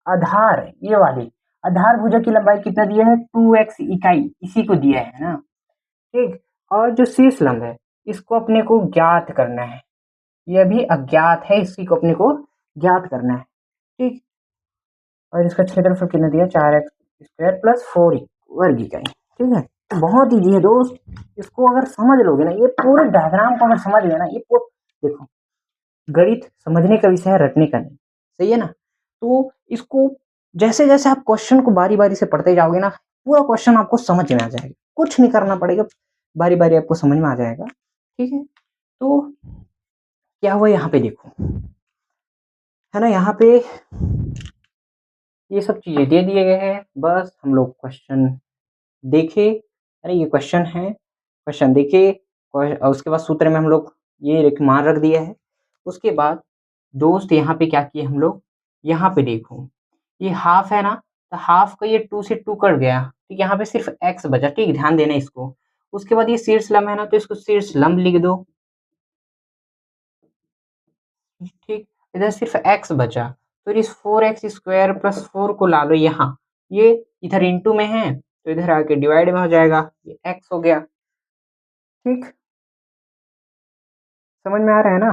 आधार, ये वाली आधार भुजक की लंबाई कितना दिया है, 2x इकाई, इसी को दिया है ना। ठीक, और जो शीर्ष लंब है इसको अपने को ज्ञात करना है, ये भी अज्ञात है, इसी को अपने को ज्ञात करना है। ठीक, और इसका क्षेत्रफल कितना दिया, 4x² प्लस 4 वर्ग इकाई। ठीक है, तो बहुत ईजी है दोस्त, इसको अगर समझ लोगे ना, ये पूरे डायग्राम को अगर समझ गए ना, ये देखो गणित समझने का विषय है, रटने का नहीं, सही है ना। तो इसको जैसे जैसे आप क्वेश्चन को बारी बारी से पढ़ते जाओगे ना, पूरा क्वेश्चन आपको समझ में आ जाएगा, कुछ नहीं करना पड़ेगा, बारी बारी आपको समझ में आ जाएगा। ठीक है, तो क्या हुआ यहाँ पे देखो, है ना, यहाँ पे ये सब चीजें दे दिए गए हैं, बस हम लोग क्वेश्चन देखे, अरे ये क्वेश्चन है, क्वेश्चन देखे, और उसके बाद सूत्र में हम लोग ये मान रख दिया है। उसके बाद दोस्त यहाँ पे क्या किए हम लोग, यहाँ पे देखो ये हाफ है ना, तो हाफ का ये 2 से 2 कट गया, ठीक, यहाँ पे सिर्फ x बचा, ठीक, ध्यान देना इसको। उसके बाद ये शीर्ष लंब है ना, तो इसको शीर्ष लंब लिख दो। ठीक, इधर सिर्फ x बचा, तो इस 4x² प्लस 4 को ला लो यहाँ, ये इधर इंटू में है तो इधर आके डिवाइड में हो जाएगा, ये x हो गया। ठीक, समझ में आ रहा है ना।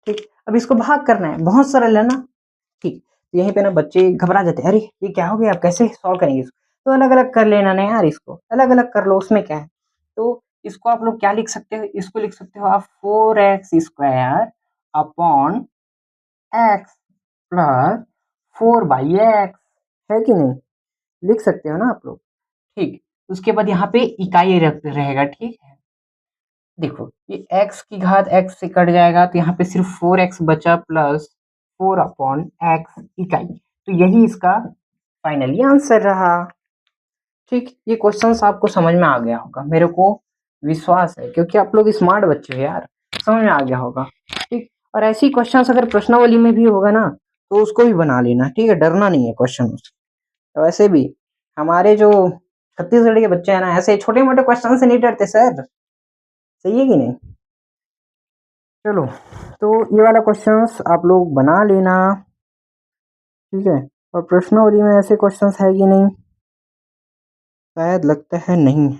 ठीक, अब इसको भाग करना है, बहुत सरल है ना। ठीक, तो यहीं पे ना बच्चे घबरा जाते हैं, अरे ये क्या हो गया, आप कैसे सॉल्व करेंगे इसको, तो अलग अलग कर लेना ना यार, इसको अलग अलग कर लो, उसमें क्या है। तो इसको आप लोग क्या लिख सकते हो, इसको लिख सकते हो आप 4x² upon x plus 4/x, है कि नहीं, लिख सकते हो ना आप लोग। ठीक, उसके बाद यहाँ पे इकाई रहेगा। ठीक है, देखो ये x की घात x से कट जाएगा, तो यहाँ पे सिर्फ 4x बचा प्लस 4/x इकाई, तो यही इसका फाइनली आंसर रहा। ठीक, ये क्वेश्चंस आपको समझ में आ गया होगा, मेरे को विश्वास है, क्योंकि आप लोग स्मार्ट बच्चे हो यार, समझ में आ गया होगा। ठीक, और ऐसी क्वेश्चंस अगर प्रश्नावली में भी होगा ना, तो उसको भी बना लेना, ठीक है, डरना नहीं है क्वेश्चन उससे। तो वैसे भी हमारे जो छत्तीसगढ़ के बच्चे हैं ना, ऐसे छोटे मोटे क्वेश्चन से नहीं डरते सर, सही है कि नहीं। चलो, तो ये वाला क्वेश्चंस आप लोग बना लेना, ठीक है। और प्रश्नावली में ऐसे क्वेश्चंस है कि नहीं, शायद लगता है नहीं है।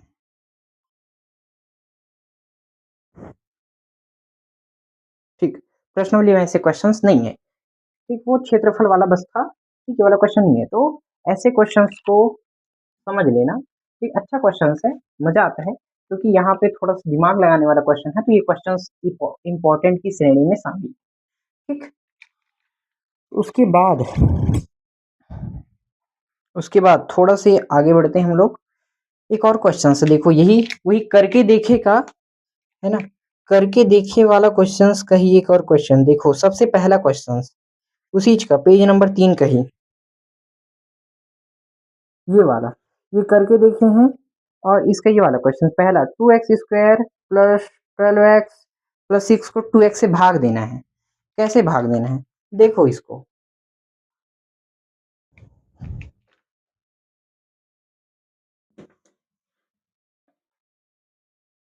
ठीक, प्रश्नावली में ऐसे क्वेश्चंस नहीं है। ठीक, वो क्षेत्रफल वाला बस था, ठीक, ये वाला क्वेश्चन नहीं है, तो ऐसे क्वेश्चंस को समझ लेना। ठीक, अच्छा क्वेश्चन है, मजा आता है, क्योंकि यहाँ पे थोड़ा सा दिमाग लगाने वाला क्वेश्चन है, तो ये क्वेश्चंस इंपॉर्टेंट की श्रेणी में शामिल। ठीक, उसके बाद थोड़ा से आगे बढ़ते हैं हम लोग, एक और क्वेश्चन से देखो, यही वही करके देखे का, है ना, करके देखे वाला क्वेश्चंस का ही एक और क्वेश्चन देखो, सबसे पहला क्वेश्चन उसी का पेज नंबर 3 का ही, ये वाला, ये करके देखे हैं। और इसका ये वाला क्वेश्चन पहला, 2x² प्लस 12x प्लस 6 को 2x से भाग देना है, कैसे भाग देना है, देखो इसको।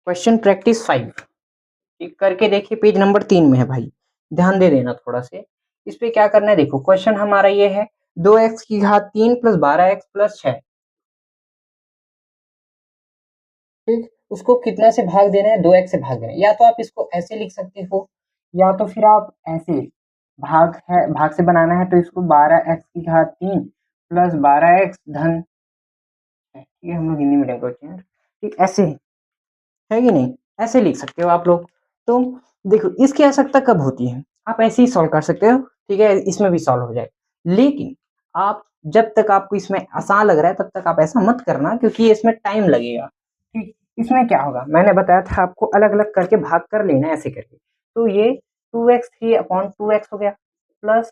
क्वेश्चन प्रैक्टिस 5 करके देखिए, पेज नंबर 3 में है भाई, ध्यान दे देना थोड़ा से। इस पे क्या करना है, देखो क्वेश्चन हमारा ये है 2x की घात 3 प्लस 12x प्लस 6, ठीक, उसको कितना से भाग देना है, 2x से भाग देना है। या तो आप इसको ऐसे लिख सकते हो, या तो फिर आप ऐसे, भाग है, भाग से बनाना है तो इसको 12x की घात 3 प्लस 12x धन, ठीक है, हम लोग हिंदी मीडियम का बच्चे हैं, ठीक, ऐसे है कि नहीं, ऐसे लिख सकते हो आप लोग। तो देखो इसकी आवश्यकता कब होती है, आप ऐसे ही सॉल्व कर सकते हो, ठीक है, इसमें भी सॉल्व हो जाएगा। लेकिन आप जब तक आपको इसमें आसान लग रहा है तब तक आप ऐसा मत करना, क्योंकि इसमें टाइम लगेगा। ठीक, इसमें क्या होगा, मैंने बताया था आपको, अलग अलग करके भाग कर लेना है ऐसे करके। तो ये 2x 3/2x हो गया, प्लस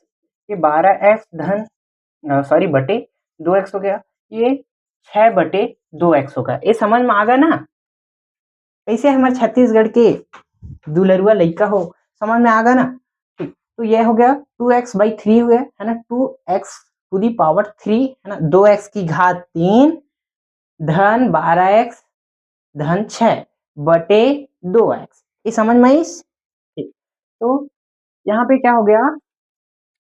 ये 12x धन, सॉरी, बटे 2x हो गया, ये 6/2x होगा। ये समझ में आ गया ना, कैसे हमारे छत्तीसगढ़ के दुलरुआ लइका हो, समझ में आ गया ना। ठीक, तो ये हो गया 2x/3 हो गया, है ना, 2x⁻³ है ना, 2x की घात 3 धन 12x धन 6/2x, ये समझ में आई। ठीक, तो यहाँ पे क्या हो गया,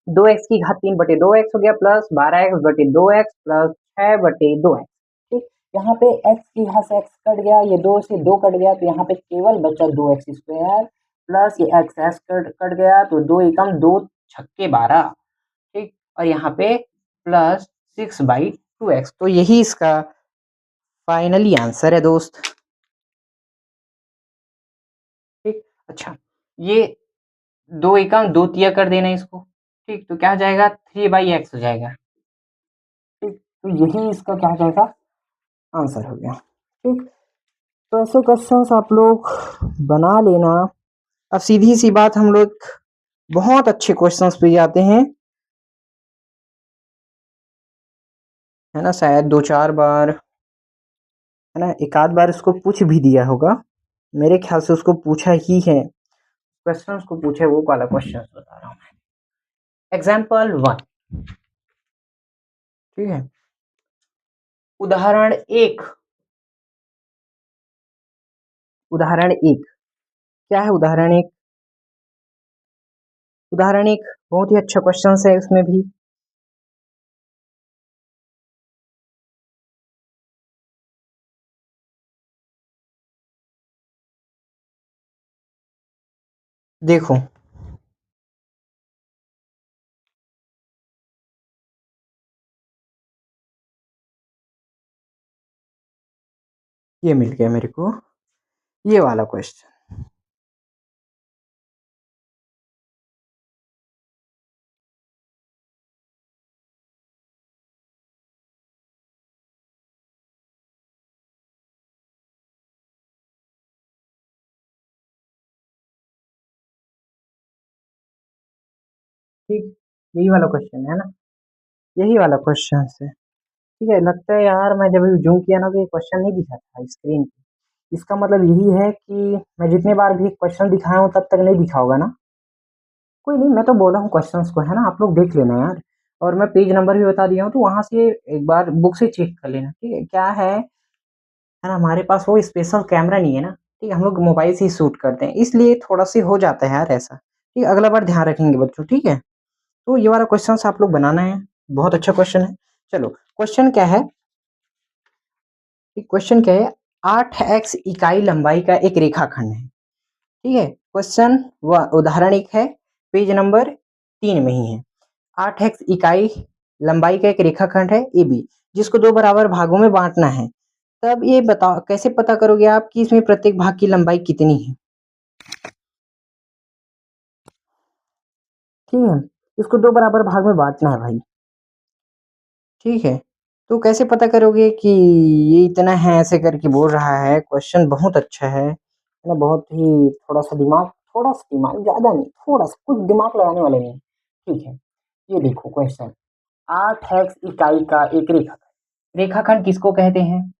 2x की घात 3/2x हो गया, प्लस 12x/2x प्लस 6/2x। ठीक, यहाँ पे x की घात से x कट गया, ये 2 से 2 कट गया, तो यहाँ पे केवल बचा 2x² प्लस ये x कट गया, तो 2 एकम 2 छक्के 12, ठीक, और यहाँ पे प्लस 6/2x। तो यही इसका फाइनली आंसर है दोस्त। ठीक, अच्छा, ये 2 एकम 2 तिया कर देना इसको, ठीक, तो क्या हो जाएगा, 3/x हो जाएगा। ठीक, तो यही इसका क्या हो जाएगा, आंसर हो गया। ठीक, तो ऐसे क्वेश्चंस आप लोग बना लेना। अब सीधी सी बात, हम लोग बहुत अच्छे क्वेश्चंस पे जाते हैं, है ना, शायद 2-4 बार, है ना, एक आध बार उसको पूछ भी दिया होगा, मेरे ख्याल से उसको पूछा ही है, क्वेश्चंस को पूछे, वो वाला क्वेश्चन बता रहा हूँ मैं। एग्जाम्पल 1, ठीक है, उदाहरण 1, उदाहरण 1 क्या है, उदाहरण 1, उदाहरण 1 बहुत ही अच्छा क्वेश्चन है, उसमें भी देखो, ये मिल गया मेरे को, ये वाला क्वेश्चन, ठीक, यही वाला क्वेश्चन है ना, यही वाला क्वेश्चन है, ठीक है। लगता है यार, मैं जब जूम किया ना तो ये क्वेश्चन नहीं दिखा था स्क्रीन पे, इसका मतलब यही है कि मैं जितने बार भी क्वेश्चन दिखाया हूँ तब तक नहीं दिखा होगा ना। कोई नहीं, मैं तो बोला हूँ क्वेश्चंस को, है ना, आप लोग देख लेना यार, और मैं पेज नंबर भी बता दिया हूँ, तो वहां से एक बार बुक से चेक कर लेना, ठीक है। क्या है ना, हमारे पास वो स्पेशल कैमरा नहीं है ना, ठीक है, हम लोग मोबाइल से ही शूट करते हैं, इसलिए थोड़ा सी हो जाता है यार ऐसा, ठीक है, अगला बार ध्यान रखेंगे बच्चों, ठीक है। तो ये वाला क्वेश्चन आप लोग बनाना है, बहुत अच्छा क्वेश्चन है। चलो, क्वेश्चन क्या है, क्वेश्चन क्या है, 8x इकाई लंबाई का एक रेखाखंड है, ठीक है, क्वेश्चन व उदाहरण 1 है, पेज नंबर 3 में ही है। 8x इकाई लंबाई का एक रेखाखंड है ए बी, जिसको 2 बराबर भागों में बांटना है। तब ये बताओ, कैसे पता करोगे आप कि इसमें प्रत्येक भाग की लंबाई कितनी है, ठीक है, इसको 2 बराबर भाग में बांटना है भाई, ठीक है। तो कैसे पता करोगे कि ये इतना है, ऐसे करके बोल रहा है, क्वेश्चन बहुत अच्छा है ना, बहुत ही, थोड़ा सा दिमाग, ज्यादा नहीं, थोड़ा सा, कुछ दिमाग लगाने वाले नहीं, ठीक है। ये देखो क्वेश्चन, 8x इकाई का एक रेखाखंड, रेखाखंड किसको कहते हैं,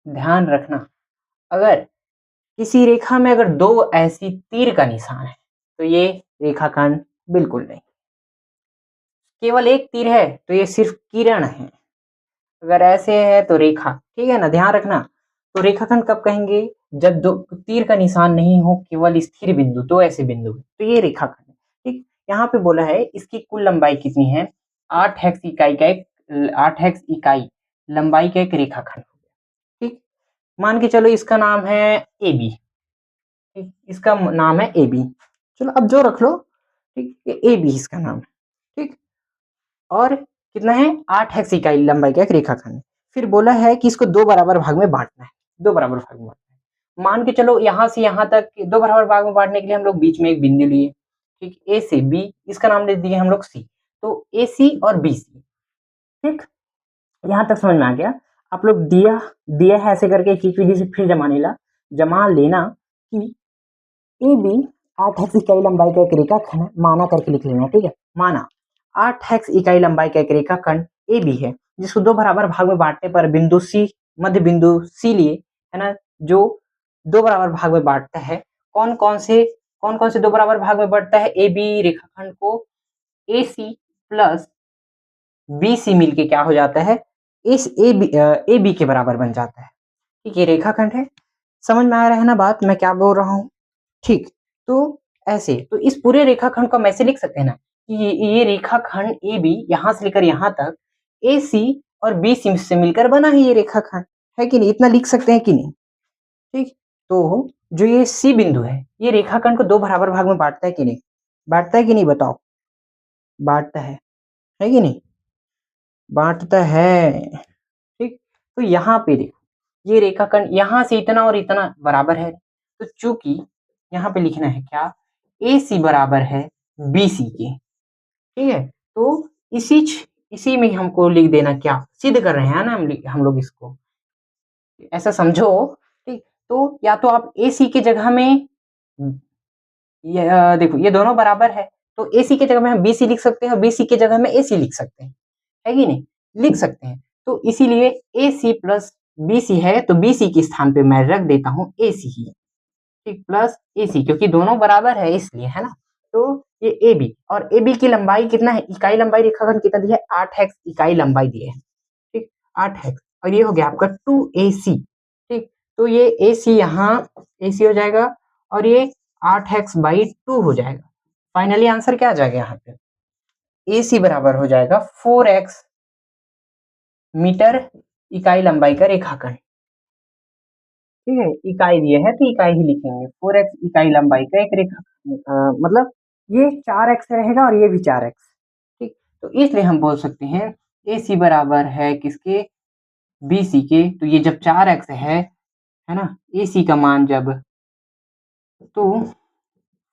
ध्यान रखना, अगर किसी रेखा में अगर 2 ऐसी तीर का निशान है तो ये रेखाखंड बिल्कुल नहीं, केवल एक तीर है तो ये सिर्फ किरण है, अगर ऐसे है तो रेखा, ठीक है ना, ध्यान रखना। तो रेखाखंड कब कहेंगे? जब दो तीर का निशान नहीं हो, केवल स्थिर बिंदु, तो ऐसे बिंदु है, तो ये रेखाखंड है। ठीक, यहाँ पे बोला है इसकी कुल लंबाई कितनी है? 8 हेक्स इकाई का एक 8 हेक्स इकाई लंबाई का एक रेखाखंड। ठीक, मान के चलो इसका नाम है ए बी। ठीक, इसका नाम है ए बी। चलो अब जो रख लो, ठीक, ए बी इसका नाम है। ठीक, और कितना है? 8 हेक्स इकाई लंबाई का एक रेखाखंड। फिर बोला है कि इसको दो बराबर भाग में बांटना है, दो बराबर भाग में बांटना है। मान के चलो यहाँ से यहाँ तक दो बराबर भाग में बांटने के लिए हम लोग बीच में एक बिंदु लिए। ठीक, ए से बी, इसका नाम दे दिए हम लोग सी। तो ए सी और बी सी। ठीक, यहाँ तक समझ में आ गया? आप लोग दिया दिया है ऐसे करके एक विधि से फिर जमा लेना कि ए बी 8 हेक्स इकाई लंबाई का एक रेखाखंड माना करके लिख लेना। ठीक है, माना 8 हेक्स इकाई लंबाई का एक रेखाखंड ए बी है, जिसको दो बराबर भाग में बांटने पर बिंदु सी, मध्य बिंदु सी लिए, है ना, जो दो बराबर भाग में बांटता है। कौन कौन से दो बराबर भाग में बांटता है? ए बी रेखाखंड को ए सी प्लस बी सी मिलके क्या हो जाता है? इस ए बी के बराबर बन जाता है। ठीक, ये रेखाखंड है। समझ में आ रहा है ना बात मैं क्या बोल रहा हूँ? ठीक, तो ऐसे तो इस पूरे रेखाखंड को हम ऐसे लिख सकते हैं ना कि ये रेखाखंड ए बी यहाँ से लेकर यहाँ तक ए सी और बी सी से मिलकर बना है ये रेखाखंड, है कि नहीं? इतना लिख सकते हैं कि नहीं? ठीक, तो जो ये सी बिंदु है, ये रेखाखंड को दो बराबर भाग में बांटता है कि नहीं? बांटता है कि नहीं बताओ? बांटता है कि नहीं? बांटता है। ठीक, तो यहाँ पे देखो ये रेखाखंड यहाँ से इतना और इतना बराबर है, तो चूंकि यहाँ पे लिखना है क्या? ए सी बराबर है बी सी के। ठीक है, तो इसी में हमको लिख देना, क्या सिद्ध कर रहे हैं ना हम लोग इसको, ऐसा समझो। ठीक, तो या तो आप ए सी की जगह में ये देखो ये दोनों बराबर है, तो ए सी की जगह में हम बी सी लिख सकते हैं और बी सी की जगह में ए सी लिख सकते हैं, है कि नहीं? लिख सकते हैं। तो इसीलिए ए सी प्लस बी सी है, तो बी सी के स्थान पे मैं रख देता हूँ ए सी ही। ठीक, प्लस ए सी, क्योंकि दोनों बराबर है इसलिए, है ना? तो ये ए बी, और ए बी की लंबाई कितना है? इकाई लंबाई रेखाखंड कितना दिया है? 8 हेक्स इकाई लंबाई दिए है। ठीक, 8 हेक्स, और ये हो गया आपका 2ac। ठीक, तो ये ac यहाँ ac हो जाएगा और ये 8 हेक्स बाई 2 हो जाएगा। फाइनली आंसर क्या आ जाएगा यहाँ पे? ac बराबर हो जाएगा 4x मीटर इकाई लंबाई का रेखाखंड। ठीक है, इकाई दिए है तो इकाई ही लिखेंगे। 4x इकाई लंबाई का एक रेखाखंड, मतलब ये 4x रहेगा और ये भी 4x। ठीक, तो इसलिए हम बोल सकते हैं ac बराबर है किसके? बी सी के। तो ये जब 4x है ना, ए सी का मान जब, तो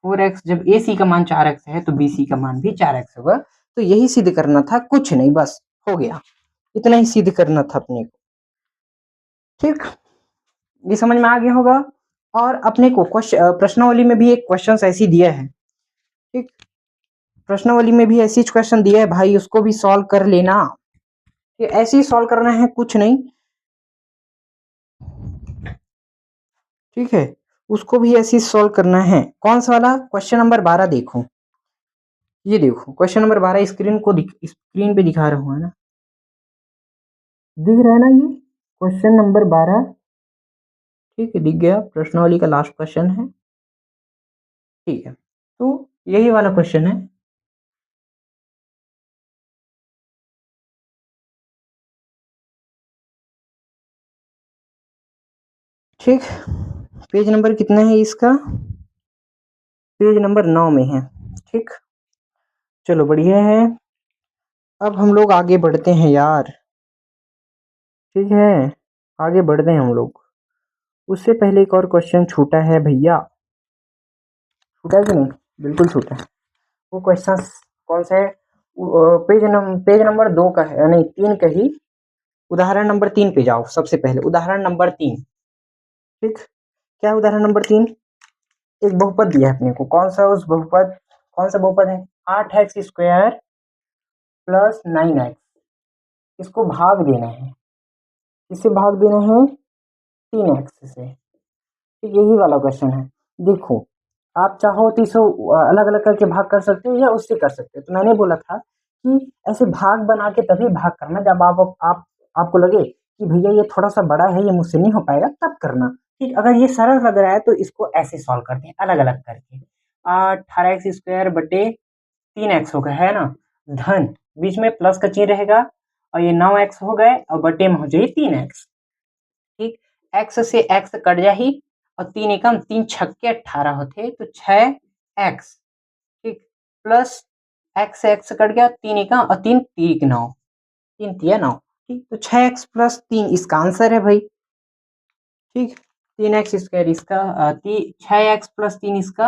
4x जब ए सी का मान 4x है तो बी सी का मान भी 4x होगा। तो यही सिद्ध करना था, कुछ नहीं, बस हो गया, इतना ही सिद्ध करना था अपने को। ठीक, ये समझ में आ गया होगा। और अपने को प्रश्नावली में भी एक क्वेश्चन ऐसी दिया है। ठीक, प्रश्नावली में भी ऐसी क्वेश्चन दिया है भाई, उसको भी सॉल्व कर लेना। ऐसे ही सॉल्व करना है, कुछ नहीं। ठीक है, उसको भी ऐसे ही सॉल्व करना है। कौन सा वाला? क्वेश्चन नंबर 12 देखो, ये देखो क्वेश्चन नंबर 12 स्क्रीन पे दिखा रहा हूँ, है ना? दिख रहा है ना ये क्वेश्चन नंबर 12? ठीक है, दिख गया। प्रश्नावली का लास्ट क्वेश्चन है। ठीक है, तो यही वाला क्वेश्चन है। ठीक, पेज नंबर कितना है इसका? पेज नंबर 9 में है। ठीक, चलो बढ़िया है। अब हम लोग आगे बढ़ते हैं यार। ठीक है, आगे बढ़ते हैं हम लोग। उससे पहले एक और क्वेश्चन छूटा है भैया, छूटा है कि नहीं? बिल्कुल छूटा है। वो क्वेश्चन कौन सा है? पेज नंबर 2 का है, नहीं 3 का ही। उदाहरण नंबर 3 पे जाओ सबसे पहले। उदाहरण नंबर 3। ठीक, क्या है उदाहरण नंबर 3? एक बहुपद दिया है अपने को। कौन सा उस बहुपद? कौन सा बहुपद है? 8x स्क्वायर प्लस 9x, इसको भाग देना है। किससे भाग देना है? 3x से। ठीक, यही वाला क्वेश्चन है। देखो, आप चाहो तो इसको अलग अलग करके भाग कर सकते हो या उससे कर सकते हो। तो मैंने बोला था कि ऐसे भाग बना के तभी भाग करना जब आपको लगे कि भैया ये थोड़ा सा बड़ा है, ये मुझसे नहीं हो पाएगा, तब करना। ठीक, अगर ये सरल लग रहा है तो इसको ऐसे सॉल्व करते हैं अलग अलग करके। 18x² बटे 3x हो गया है ना, धन बीच में प्लस का चिन्ह रहेगा, और ये 9x हो गए, और बटे में हो जाए 3x। ठीक, x से x कट जाही, और 3 एकम 3 छक्के 18 होते, तो 6x। ठीक, प्लस x से x कट गया, 3 एकम और 3 3 9, 3 3 9। ठीक, तो 6x प्लस 3 इसका आंसर है भाई। ठीक, 3x² इसका 6x प्लस 3 इसका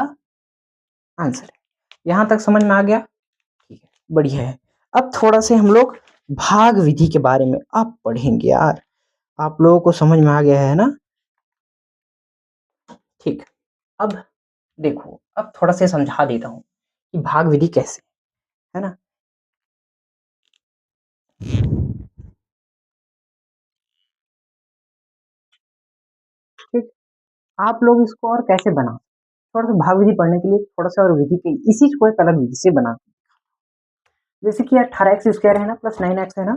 आंसर है। यहां तक समझ में आ गया? ठीक है, बढ़िया है। अब थोड़ा से हम लोग भाग विधि के बारे में अब पढ़ेंगे यार। आप लोगों को समझ में आ गया है ना? ठीक, अब देखो, अब थोड़ा से समझा देता हूँ कि भाग विधि कैसे है ना। ठीक, आप लोग इसको और कैसे बना, थोड़ा सा भाग विधि पढ़ने के लिए थोड़ा सा और विधि के इसी को एक अलग विधि से बना, जैसे कि 18x² है ना, प्लस 9x है ना,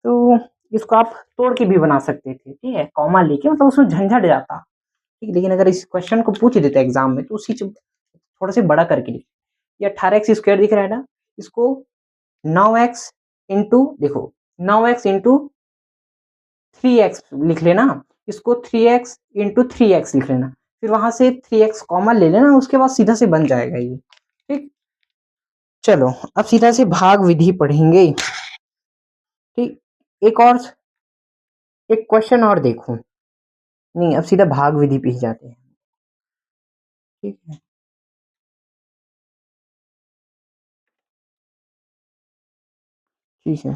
तो इसको आप तोड़ के भी बना सकते थे। ठीक है, कॉमा लेके, मतलब उसमें झंझट जाता। ठीक, लेकिन अगर इस क्वेश्चन को पूछ देते एग्जाम में तो उसी थोड़ा से बड़ा करके लिख, ये 18x² दिख रहा है ना, इसको 9x इंटू, देखो 9x इंटू 3x लिख लेना, इसको 3x इंटू 3x लिख लेना, फिर वहां से 3x कॉमन ले लेना, उसके बाद सीधा से बन जाएगा ये। ठीक, चलो अब सीधा से भाग विधि पढ़ेंगे। ठीक, एक और एक क्वेश्चन और देखो, नहीं अब सीधा भाग विधि पे ही जाते हैं। ठीक है, ठीक है,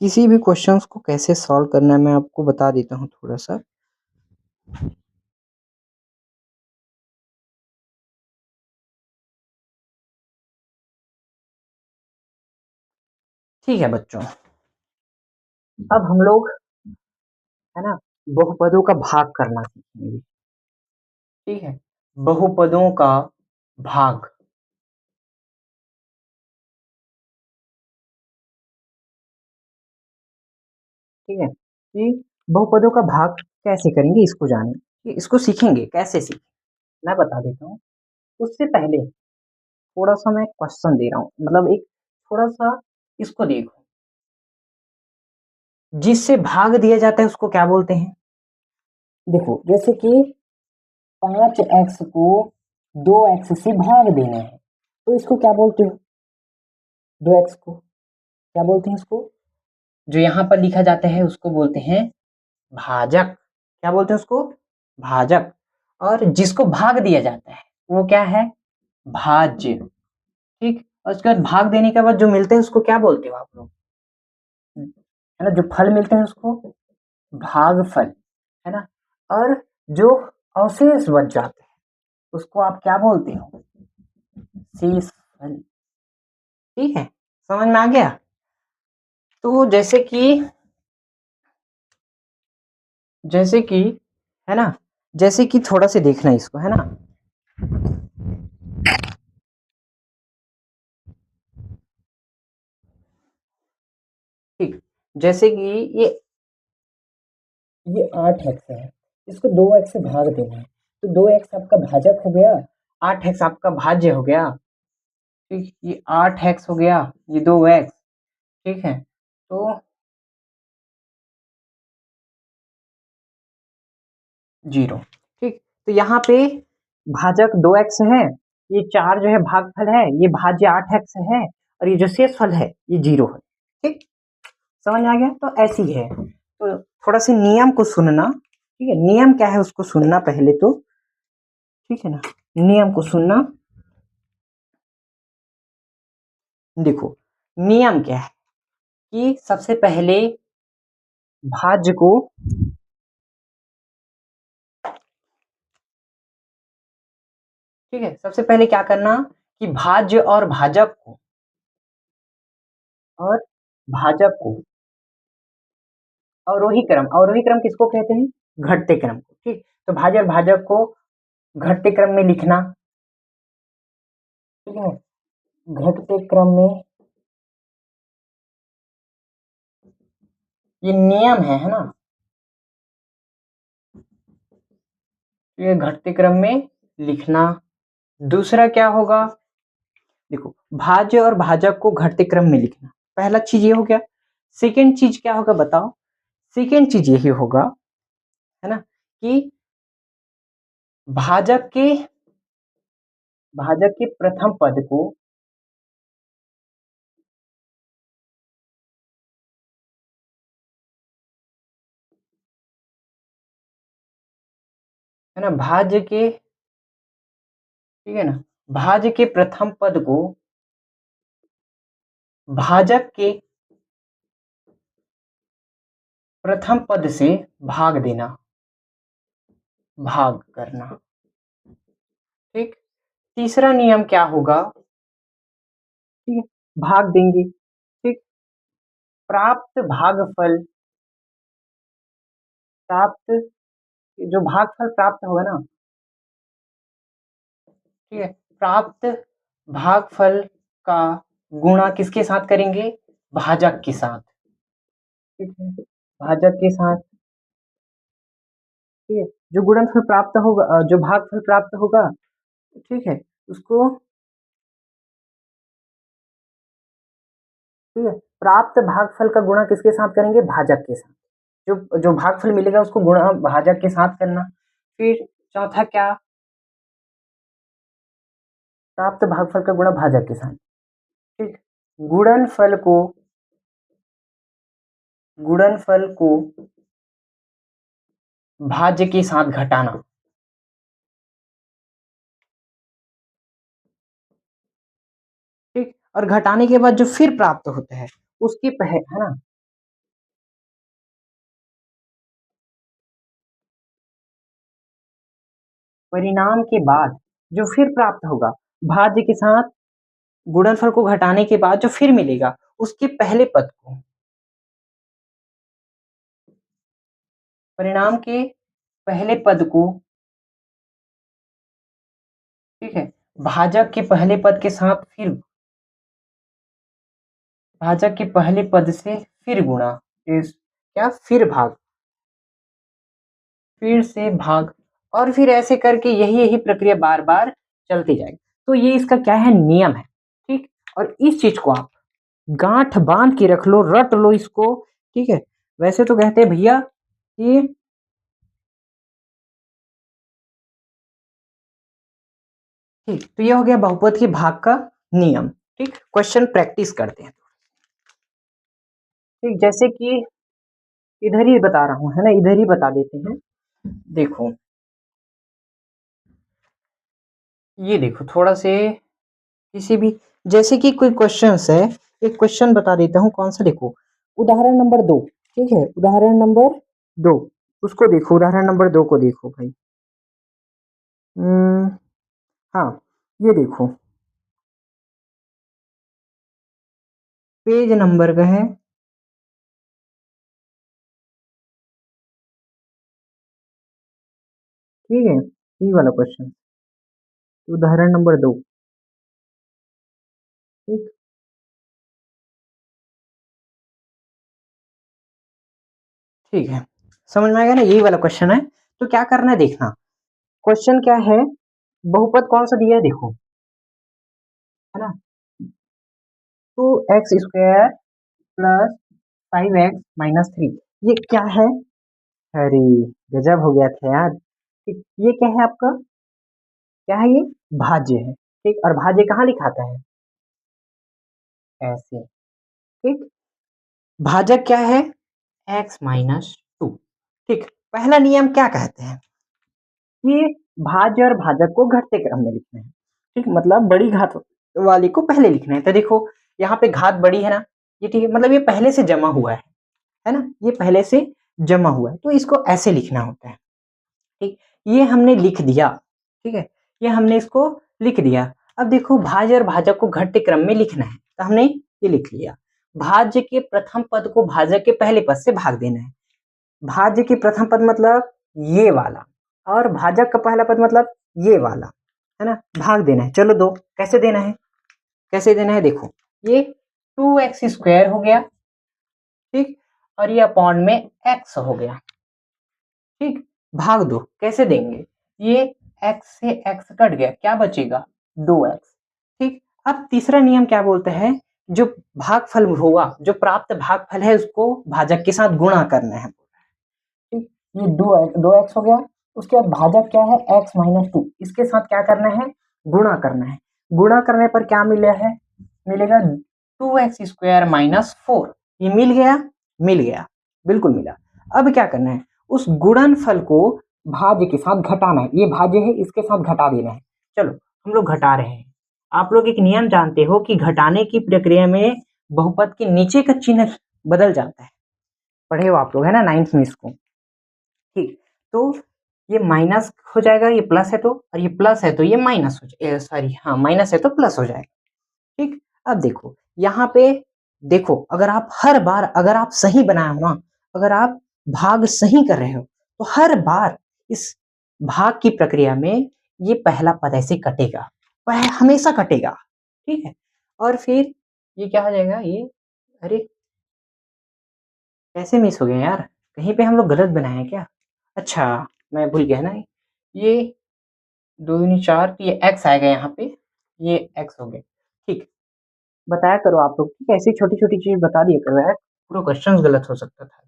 किसी भी क्वेश्चंस को कैसे सॉल्व करना है मैं आपको बता देता हूँ थोड़ा सा। ठीक है बच्चों, अब हम लोग है ना बहुपदों का भाग करना सीखेंगे। ठीक है, बहुपदों का भाग। ठीक है, कि बहुपदों का भाग कैसे करेंगे इसको जाने, इसको सीखेंगे कैसे सीखें, मैं बता देता हूँ। उससे पहले थोड़ा सा मैं क्वेश्चन दे रहा हूँ, मतलब एक थोड़ा सा इसको देखो, जिससे भाग दिया जाता है उसको क्या बोलते हैं। देखो जैसे कि 5x को 2x से भाग देना है, तो इसको क्या बोलते हो, 2x को क्या बोलते हैं, इसको जो यहाँ पर लिखा जाता है उसको बोलते हैं भाजक। क्या बोलते हैं उसको, भाजक। और जिसको भाग दिया जाता है वो क्या है, भाज्य। ठीक, और उसके बाद भाग देने के बाद जो मिलते हैं उसको क्या बोलते हो आप लोग, है ना, जो फल मिलते हैं उसको भागफल, है ना। और जो अवशेष बच जाते हैं उसको आप क्या बोलते हो, शेष फल। ठीक है, समझ में आ गया। तो जैसे कि है ना, जैसे कि थोड़ा से देखना इसको, है ना। ठीक, जैसे कि ये ये 8x है, इसको 2x से भाग देना है, तो 2x आपका भाजक हो गया, 8x आपका भाज्य हो गया। ठीक, ये 8x हो गया, ये 2x। ठीक है, तो 0। ठीक, तो यहाँ पे भाजक 2x है, ये 4 जो है भागफल है, ये भाज्य 8x है, और ये जो शेष फल है ये 0 है। ठीक, समझ में आ गया। तो ऐसी है, तो थोड़ा सा नियम को सुनना। ठीक है, नियम क्या है उसको सुनना पहले तो। ठीक है ना, नियम को सुनना। देखो नियम क्या है, कि सबसे पहले भाज्य को, ठीक है, सबसे पहले क्या करना कि भाज्य और भाजक को, और भाजक को अवरोही क्रम किसको कहते हैं, घटते क्रम को। ठीक, तो भाज्य और भाजक को घटते क्रम में लिखना। ठीक है, घटते क्रम में, ये नियम है ना। तो ये घटते क्रम में लिखना। दूसरा क्या होगा, देखो भाज्य और भाजक को घटते क्रम में लिखना, पहला चीज ये हो गया। सेकेंड चीज क्या होगा बताओ, सेकेंड चीज यही होगा, है ना, कि भाजक के प्रथम पद को, है ना, भाज्य के, ठीक है ना, भाज्य के प्रथम पद को भाजक के प्रथम पद से भाग देना, भाग करना। ठीक, तीसरा नियम क्या होगा, ठीक है, भाग देंगे। ठीक, प्राप्त भागफल, प्राप्त, जो भागफल प्राप्त होगा ना, ठीक है, प्राप्त भागफल का गुणा किसके साथ करेंगे, भाजक के साथ। ठीक है, भाजक के साथ। ठीक है, जो गुणनफल प्राप्त होगा, जो भागफल प्राप्त होगा, ठीक है, उसको, ठीक है, प्राप्त भागफल का गुणा किसके साथ करेंगे, भाजक के साथ। जो जो भागफल मिलेगा उसको गुणा भाजक के साथ करना। फिर चौथा क्या, प्राप्त भागफल का गुणा भाजक के साथ। ठीक, गुणनफल को, गुणनफल को भाज्य के साथ घटाना। ठीक, और घटाने के बाद जो फिर प्राप्त होता है उसके पहले, है ना, परिणाम के बाद जो फिर प्राप्त होगा भाज्य के साथ, गुणनफल को घटाने के बाद जो फिर मिलेगा उसके पहले पद को, परिणाम के पहले पद को, ठीक है, भाजक के पहले पद के साथ फिर, भाजक के पहले पद से फिर गुणा, इस क्या, फिर भाग, फिर से भाग, और फिर ऐसे करके यही यही प्रक्रिया बार बार चलती जाएगी। तो ये इसका क्या है, नियम है। ठीक, और इस चीज को आप गांठ बांध के रख लो, रट लो इसको। ठीक है, वैसे तो कहते हैं भैया कि, ठीक, तो ये हो गया बहुपद के भाग का नियम। ठीक, क्वेश्चन प्रैक्टिस करते हैं। ठीक, जैसे कि इधर ही बता रहा हूं, है ना, इधर ही बता देते हैं। देखो, ये देखो थोड़ा से, किसी भी, जैसे कि कोई क्वेश्चन है, एक क्वेश्चन बता देता हूँ कौन सा, देखो उदाहरण नंबर 2। ठीक है, उदाहरण नंबर 2, उसको देखो, उदाहरण नंबर 2 को देखो भाई। हम्म, हाँ, ये देखो, पेज नंबर का है, ठीक है, ये वाला क्वेश्चन, उदाहरण नंबर 2। ठीक, ठीक है, समझ में आएगा ना, यही वाला क्वेश्चन है। तो क्या करना है देखना, क्वेश्चन क्या है, बहुपद कौन सा दिया है देखो, है ना, 2x² प्लस 5x-3, ये क्या है, अरे गजब हो गया था यार। ठीक, ये क्या है आपका, क्या है ये, भाज्य है। ठीक, और भाज्य कहाँ लिखाता है, ऐसे। ठीक, भाजक क्या है, x-2। ठीक, पहला नियम क्या कहते हैं, कि भाज्य और भाजक को घटते क्रम में लिखना है। ठीक, मतलब बड़ी घात वाले को पहले लिखना है। तो देखो यहाँ पे घात बड़ी है ना, ये ठीक है, मतलब ये पहले से जमा हुआ है ना, ये पहले से जमा हुआ है, तो इसको ऐसे लिखना होता है। ठीक, ये हमने लिख दिया। ठीक है, ये हमने इसको लिख दिया। अब देखो भाज्य और भाजक को घटते क्रम में लिखना है, तो हमने ये लिख लिया। भाज्य के प्रथम पद को भाजक के पहले पद से भाग देना है। भाज्य के प्रथम पद मतलब ये वाला, और भाजक का पहला पद मतलब ये वाला, है ना, भाग देना है। चलो दो, कैसे देना है, कैसे देना है देखो, ये 2x² हो गया, ठीक, और ये अपॉन में x हो गया। ठीक, भाग दो, कैसे देंगे, ये x से x कट गया, क्या बचेगा 2x। ठीक, अब तीसरा नियम क्या बोलते हैं, जो भागफल होगा, जो प्राप्त भागफल है उसको भाजक के साथ गुणा करना है। ठीक, ये 2x हो गया, उसके बाद भाजक क्या है x माइनस 2, इसके साथ क्या करना है गुणा करना है। गुणा करने पर क्या मिला है, मिलेगा 2x स्क्वायर माइनस 4। ये मिल गया, बिल्कुल मिला। अब क्या करना है, उस गुणनफल को भाज्य के साथ घटाना है। ये भाज्य है, इसके साथ घटा देना है। चलो हम लोग घटा रहे हैं। आप लोग एक नियम जानते हो कि घटाने की प्रक्रिया में बहुपद के नीचे का चिन्ह बदल जाता है, पढ़े हो आप लोग है ना 9th में इसको। ठीक, तो ये माइनस हो जाएगा, ये प्लस है तो, और ये प्लस है तो ये माइनस हो जाएगा, सॉरी हाँ माइनस है तो प्लस हो जाएगा। ठीक, अब देखो यहाँ पे, देखो अगर आप हर बार अगर आप सही बनाए हो ना, अगर आप भाग सही कर रहे हो तो हर बार इस भाग की प्रक्रिया में ये पहला पद ऐसे कटेगा, हमेशा कटेगा। ठीक है, और फिर ये क्या हो जाएगा, ये अरे कैसे मिस हो गया यार, कहीं पे हम लोग गलत बनाए हैं क्या। अच्छा मैं भूल गया ना, ये 2 दूनी 4, तो ये x आएगा यहाँ पे, ये x हो गया। ठीक, बताया करो आप लोग, ठीक है ऐसी छोटी छोटी चीज बता दिया करो यार, पूरा क्वेश्चन गलत हो सकता था।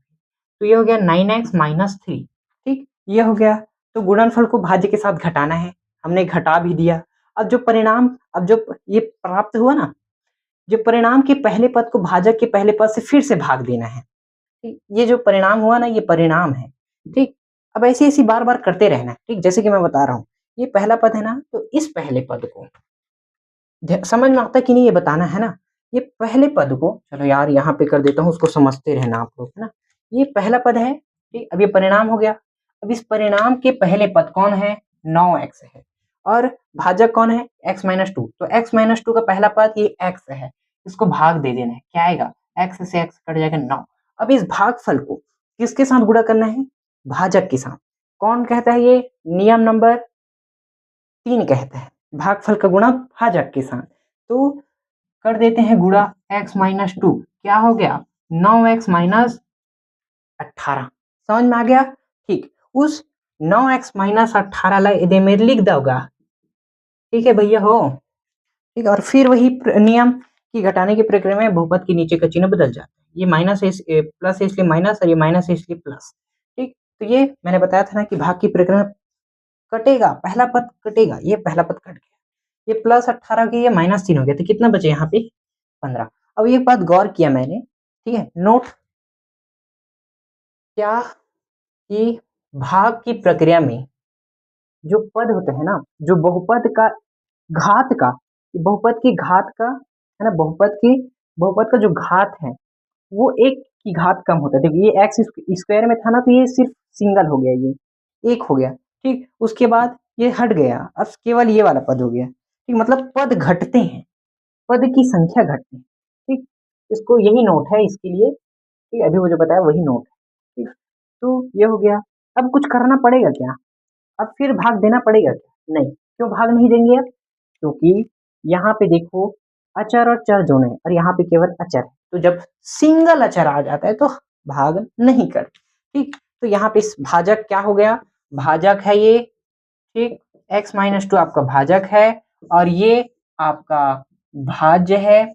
तो ये हो गया 9x माइनस 3। ठीक, ये हो गया। तो गुणनफल को भाज्य के साथ घटाना है, हमने घटा भी दिया। अब जो परिणाम, अब जो ये प्राप्त हुआ ना, जो परिणाम के पहले पद को भाजक के पहले पद से फिर से भाग देना है। ठीक, ये जो परिणाम हुआ ना, ये परिणाम है। ठीक, अब ऐसे ऐसी बार बार करते रहना है। ठीक, जैसे कि मैं बता रहा हूँ, ये पहला पद है ना, तो इस पहले पद को समझ में आता है कि नहीं ये बताना है ना। ये पहले पद को, चलो यार यहाँ पे कर देता हूँ, उसको समझते रहना आप लोग है ना। ये पहला पद है। ठीक, अब ये परिणाम हो गया। अब इस परिणाम के पहले पद कौन है, 9x है, और भाजक कौन है x माइनस 2, तो x माइनस 2 का पहला पद ये x है, इसको भाग दे देना है, क्या आएगा x से x कट जाएगा 9। अब इस भागफल को किसके साथ गुणा करना है, भाजक के साथ। कौन कहता है, ये नियम नंबर 3 कहता है, भागफल का गुणा भाजक के साथ। तो कर देते हैं गुणा x माइनस 2, क्या हो गया 9x माइनस 18। समझ में आ गया। ठीक, उस 9x माइनस 18 ला इधे में लिख दोगा। ठीक है भैया हो। ठीक, और फिर वही नियम की घटाने की प्रक्रिया में बहुपद के नीचे का चिन्ह बदल जाता है। ये माइनस है, प्लस है इसलिए माइनस, और ये माइनस है इसलिए प्लस। ठीक, तो ये मैंने बताया था ना कि भाग की प्रक्रिया में कटेगा, पहला पद कटेगा, ये पहला पद कट गया, ये प्लस 18 के ये माइनस 3 हो गया, तो कितना बचे यहाँ पे 15। अब एक बात गौर किया मैंने, ठीक है नोट, क्या कि भाग की प्रक्रिया में जो पद होते हैं ना, जो बहुपद का घात का, बहुपद की घात का है ना, बहुपद का जो घात है वो एक की घात कम होता है। देखिए ये एक्स स्क्वायर में था ना, तो ये सिर्फ सिंगल हो गया, ये एक हो गया। ठीक, उसके बाद ये हट गया, अब केवल ये वाला पद हो गया। ठीक, मतलब पद घटते हैं, पद की संख्या घटती है। ठीक, इसको यही नोट है इसके लिए। ठीक, अभी वो जो बताया वही नोट है। ठीक, तो ये हो गया। अब कुछ करना पड़ेगा क्या, अब फिर भाग देना पड़ेगा क्या, नहीं, क्यों भाग नहीं देंगे अब, क्योंकि यहाँ पे देखो अचर और चर दोनों है, और यहाँ पे केवल अचर है, तो जब सिंगल अचर आ जाता है तो भाग नहीं कर। ठीक, तो यहाँ पे इस भाजक क्या हो गया, भाजक है ये। ठीक, x माइनस 2 आपका भाजक है, और ये आपका भाज्य है।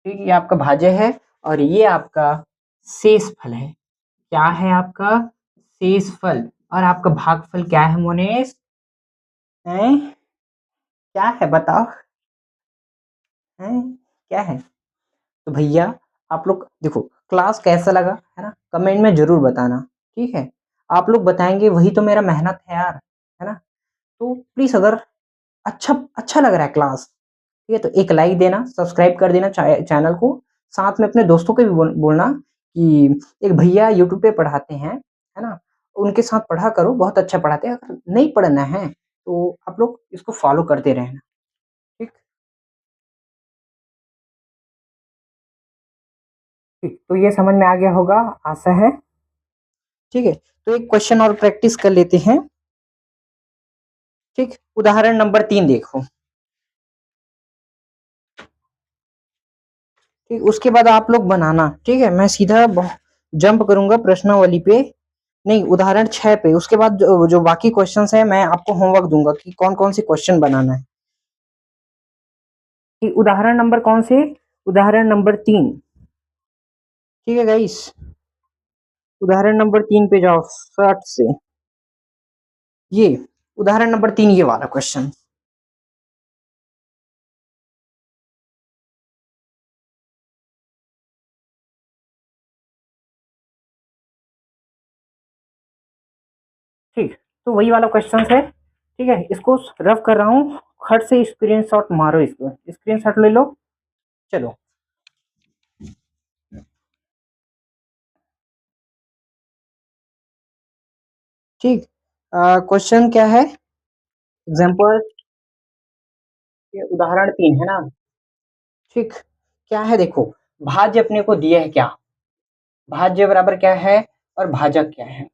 ठीक, ये आपका भाज्य है, और ये आपका शेषफल है। क्या है आपका शेषफल, और आपका भागफल क्या है मोनेश, है क्या है बताओ, है क्या है। तो भैया आप लोग देखो क्लास कैसा लगा है ना, कमेंट में जरूर बताना। ठीक है, आप लोग बताएंगे वही तो मेरा मेहनत है यार, है ना। तो प्लीज अगर अच्छा अच्छा लग रहा है क्लास, ठीक है, तो एक लाइक देना, सब्सक्राइब कर देना चैनल को, साथ में अपने दोस्तों को भी बोलना कि एक भैया यूट्यूब पे पढ़ाते हैं, है ना, उनके साथ पढ़ा करो, बहुत अच्छा पढ़ाते हैं। अगर नहीं पढ़ना है तो आप लोग इसको फॉलो करते रहना। ठीक, ठीक, तो ये समझ में आ गया होगा, आशा है। ठीक है, तो एक क्वेश्चन और प्रैक्टिस कर लेते हैं। ठीक, उदाहरण नंबर 3 देखो। ठीक, उसके बाद आप लोग बनाना। ठीक है, मैं सीधा जंप करूंगा प्रश्नावली पे, नहीं, उदाहरण 6 पे, उसके बाद जो बाकी क्वेश्चंस है मैं आपको होमवर्क दूंगा कि कौन कौन से क्वेश्चन बनाना है। कि उदाहरण नंबर कौन से, उदाहरण नंबर 3। ठीक है गाइस, उदाहरण नंबर 3 पे जाओ फट से। ये उदाहरण नंबर 3, ये वाला क्वेश्चन। ठीक, तो वही वाला क्वेश्चन है। ठीक है, इसको रफ कर रहा हूँ, खट से स्क्रीनशॉट मारो, इसको स्क्रीनशॉट ले लो। चलो, ठीक, क्वेश्चन क्या है, एग्जाम्पल, ये उदाहरण 3 है ना। ठीक, क्या है देखो, भाज्य अपने को दिया है क्या, भाज्य बराबर क्या है और भाजक क्या है।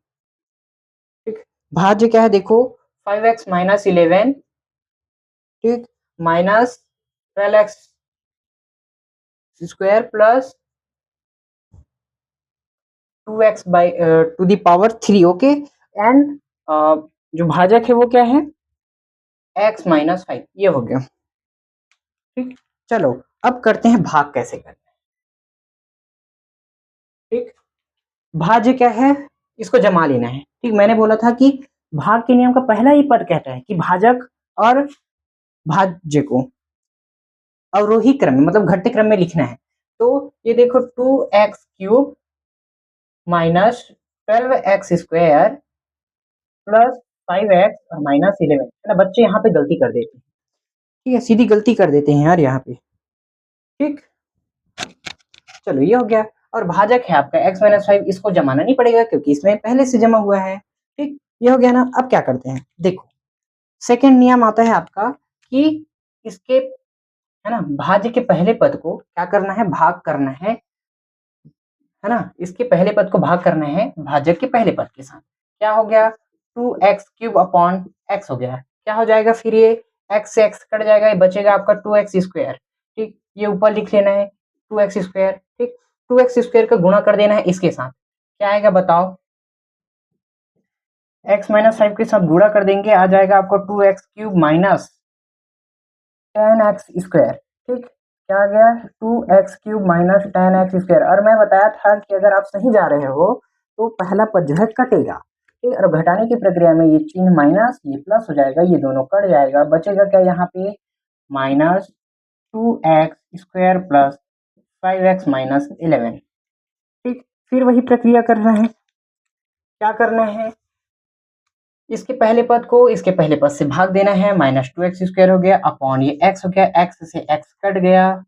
ठीक, भाज्य क्या है देखो, 5x माइनस 11, ठीक, minus 12x square plus 2x by two the power 3। Okay, and जो भाजक है वो क्या है, x माइनस 5, ये हो गया। ठीक, चलो अब करते हैं भाग कैसे करते हैं। ठीक, भाज्य क्या है, इसको जमा लेना है। ठीक, मैंने बोला था कि भाग के नियम का पहला ही पद कहता है कि भाजक और भाज्य को अवरोही क्रम में, मतलब घटते क्रम में लिखना है। तो ये देखो 2x³ minus 12x square plus 5x और माइनस 11 है ना। बच्चे यहाँ पे गलती कर देते हैं, ठीक है, सीधी गलती कर देते हैं यार यहाँ पे। ठीक, चलो ये हो गया। और भाजक है आपका x माइनस 5, इसको जमाना नहीं पड़ेगा क्योंकि इसमें पहले से जमा हुआ है। ठीक, ये हो गया ना। अब क्या करते हैं देखो, सेकंड नियम आता है आपका कि इसके, है ना, भाज्य के पहले पद को क्या करना है, भाग करना है ना। इसके पहले पद को भाग करना है भाजक के पहले पद के साथ। क्या हो गया, 2x³ अपॉन x हो गया। क्या हो जाएगा फिर, ये x से x कट जाएगा, ये बचेगा आपका 2x स्क्वायर। ठीक, ये ऊपर लिख लेना है 2x स्क्वायर। ठीक, 2x स्क्वायर का गुणा कर देना है इसके साथ, क्या आएगा बताओ, x माइनस 5 के साथ गुणा कर देंगे, आ जाएगा आपको 2x³ माइनस 10x स्क्वायर। ठीक, क्या आ गया, 2x³ माइनस 10x स्क्वायर। और मैं बताया था कि अगर आप सही जा रहे हो तो पहला पद जो है कटेगा। ठीक, और घटाने की प्रक्रिया में ये चिन्ह माइनस, ये प्लस हो जाएगा, ये दोनों कट जाएगा, बचेगा क्या यहाँ पे, minus 2x square plus 5x minus 11। ठीक, फिर वही प्रक्रिया करना है, क्या करना है, इसके पहले पद को इसके पहले पद से भाग देना है, माइनस 2x स्क्वायर हो गया अपॉन ये x हो गया, x से x कट गया।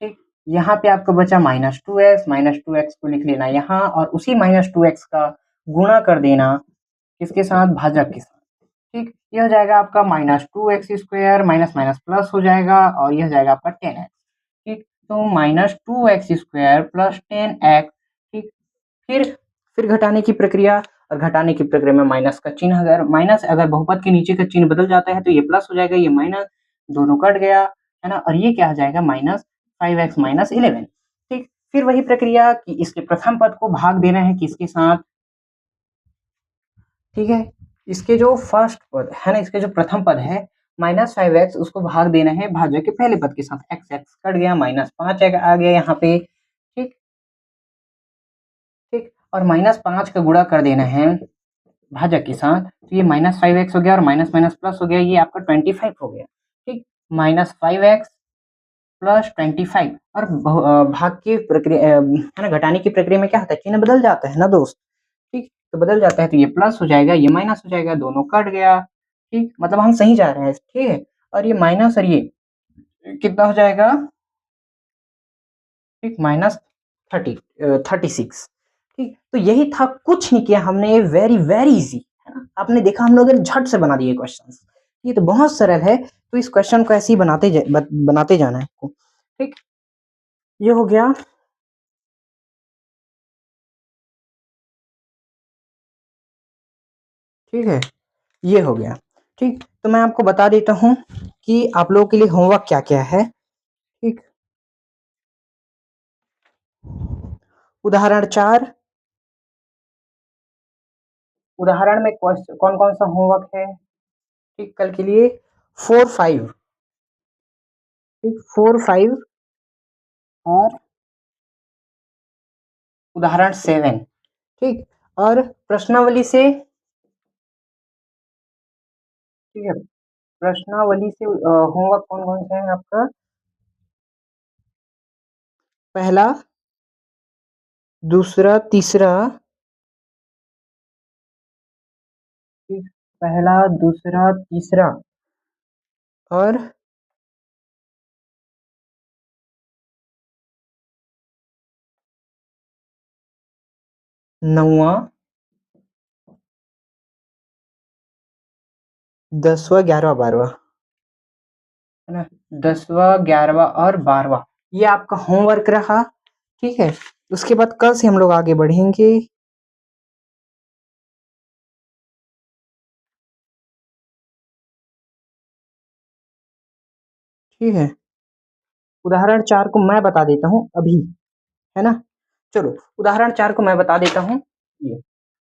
ठीक, यहाँ पे आपको बचा -2x, -2x को लिख लेना यहाँ, और उसी -2x का गुणा कर देना किसके साथ, भाजक के साथ। ठीक, ये हो जाएगा आपका -2x square, minus minus plus हो जाएगा, और ये हो जाएगा आपका 10x। ठीक, तो -2x स्क्वायर प्लस 10x। ठीक, फिर घटाने की प्रक्रिया, और घटाने की प्रक्रिया में माइनस का चिन्ह, अगर माइनस, अगर बहुपद के नीचे का चिन्ह बदल जाता है तो ये प्लस हो जाएगा, ये माइनस, दोनों कट गया, है ना। और ये क्या हो जाएगा, -5x माइनस 11। ठीक, फिर वही प्रक्रिया कि इसके प्रथम पद को भाग देना है किसके साथ, ठीक है, इसके जो फर्स्ट पद है ना, इसके जो प्रथम पद है -5x, उसको भाग देना है भाज्य के पहले पद के साथ। x कट गया, -5 आ गया यहाँ पे। ठीक, ठीक, और -5 का गुणा कर देना है भाजक के साथ, तो ये -5x हो गया, और माइनस माइनस प्लस हो गया, ये आपका 25 हो गया। ठीक, -5x प्लस 25। और भाग की प्रक्रिया, है ना, घटाने की प्रक्रिया में क्या होता है, चिन्ह बदल जाता है ना दोस्त। ठीक, तो बदल जाता है तो ये प्लस हो जाएगा, ये माइनस हो जाएगा, दोनों कट गया। ठीक, मतलब हम सही जा रहे हैं, ठीक है। और ये माइनस, और ये कितना हो जाएगा, ठीक, -36। ठीक, तो यही था, कुछ नहीं किया हमने, वेरी वेरी इजी, है ना। आपने देखा हम लोग ने झट से बना दिए क्वेश्चन, ये तो बहुत सरल है। तो इस क्वेश्चन को ऐसे ही बनाते जाना है आपको। ठीक, ये हो गया। ठीक है, ये हो गया। ठीक, तो मैं आपको बता देता हूँ कि आप लोगों के लिए होमवर्क क्या क्या है। ठीक, उदाहरण 4, उदाहरण में कौन कौन सा होमवर्क है, ठीक, कल के लिए 4, 5, ठीक, 4, 5 और उदाहरण 7, ठीक, और प्रश्नावली से, ठीक है, प्रश्नावली से होमवर्क कौन कौन से है आपका, पहला, दूसरा, तीसरा, ठीक, पहला, दूसरा, तीसरा और 9वां, 10वां, 11वां, 12वां, है ना, 10वां, 11वां और 12वां, ये आपका होमवर्क रहा, ठीक है। उसके बाद कल से हम लोग आगे बढ़ेंगे, ठीक है। उदाहरण 4 को मैं बता देता हूँ अभी, है ना, चलो उदाहरण 4 को मैं बता देता हूँ, ये,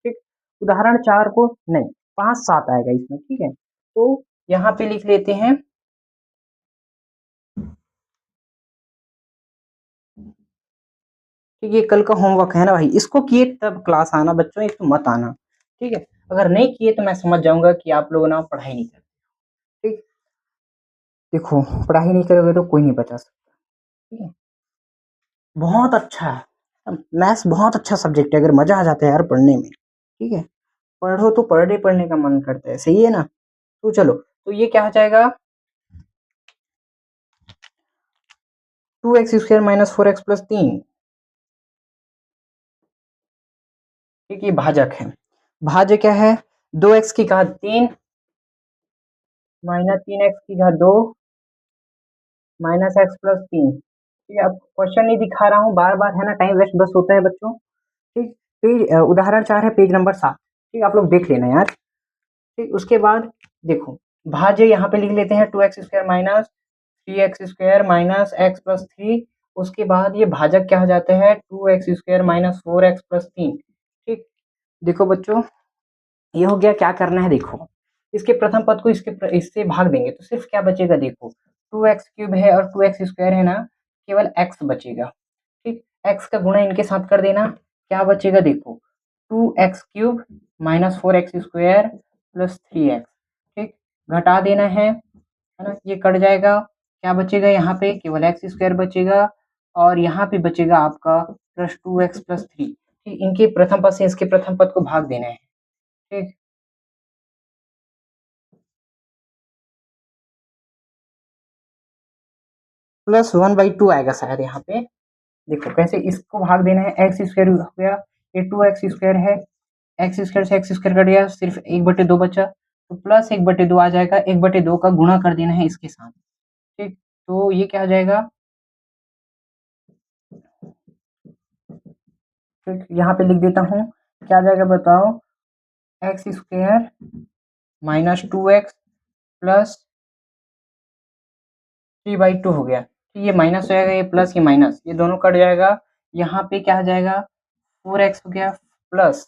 ठीक, उदाहरण 4 को नहीं, 5, 7 आएगा इसमें, ठीक है, तो यहाँ पे लिख लेते हैं, ठीक, ये कल का होमवर्क है ना भाई, इसको किए तब क्लास आना बच्चों, एक तो मत आना, ठीक है, अगर नहीं किए तो मैं समझ जाऊंगा कि आप लोग ना पढ़ाई नहीं करते, ठीक, देखो पढ़ाई नहीं करोगे तो कोई नहीं बचा सकता, ठीक है, बहुत अच्छा है, मैथ्स बहुत अच्छा सब्जेक्ट है, अगर मजा आ जाता है यार पढ़ने में, ठीक है, पढ़ो तो पढ़ने पढ़ने का मन करता है, सही है ना, तो चलो, तो ये क्या हो जाएगा, 2x² माइनस 4x प्लस 3, ठीक, ये भाजक है, भाज्य क्या है, 2x की घात 3 माइनस 3x की घात 2 माइनस x प्लस 3, ठीक है, अब क्वेश्चन नहीं दिखा रहा हूँ बार बार, है ना, टाइम वेस्ट बस होता है बच्चों, ठीक, पेज उदाहरण 4 है, पेज नंबर 7, ठीक, आप लोग देख लेना यार, ठीक, उसके बाद देखो भाज्य यहाँ पे लिख लेते हैं 2x² minus 3x² minus x plus 3, उसके बाद ये भाजक क्या हो जाता है 2x² माइनस 4x प्लस 3, ठीक, देखो बच्चों ये हो गया, क्या करना है देखो, इसके प्रथम पद को इससे भाग देंगे तो सिर्फ क्या बचेगा, देखो 2x³ है और 2x² है ना, केवल x बचेगा, ठीक, x का गुणा इनके साथ कर देना, क्या बचेगा देखो 2x³ minus 4x² plus 3x, ठीक, घटा देना है ना, ये कट जाएगा, क्या बचेगा यहाँ पे केवल x² बचेगा और यहाँ पे बचेगा आपका प्लस 2x प्लस 3, ठीक, इनके प्रथम पद से इसके प्रथम पद को भाग देना है, ठीक, प्लस 1/2 आएगा शायद यहाँ पे, देखो कैसे इसको भाग देना है, x² हो गया, ये 2x² है, x² से x² कट गया, सिर्फ 1/2 बचा, तो प्लस 1/2 आ जाएगा, 1/2 का गुणा कर देना है इसके साथ, ठीक, तो ये क्या हो जाएगा, ठीक, यहाँ पे लिख देता हूँ, क्या आ जाएगा बताओ, x² माइनस 2x प्लस 3/2 हो गया, तो ये माइनस हो जाएगा, ये प्लस ये माइनस, ये दोनों कट जाएगा, यहाँ पे क्या आ जाएगा 4x हो गया प्लस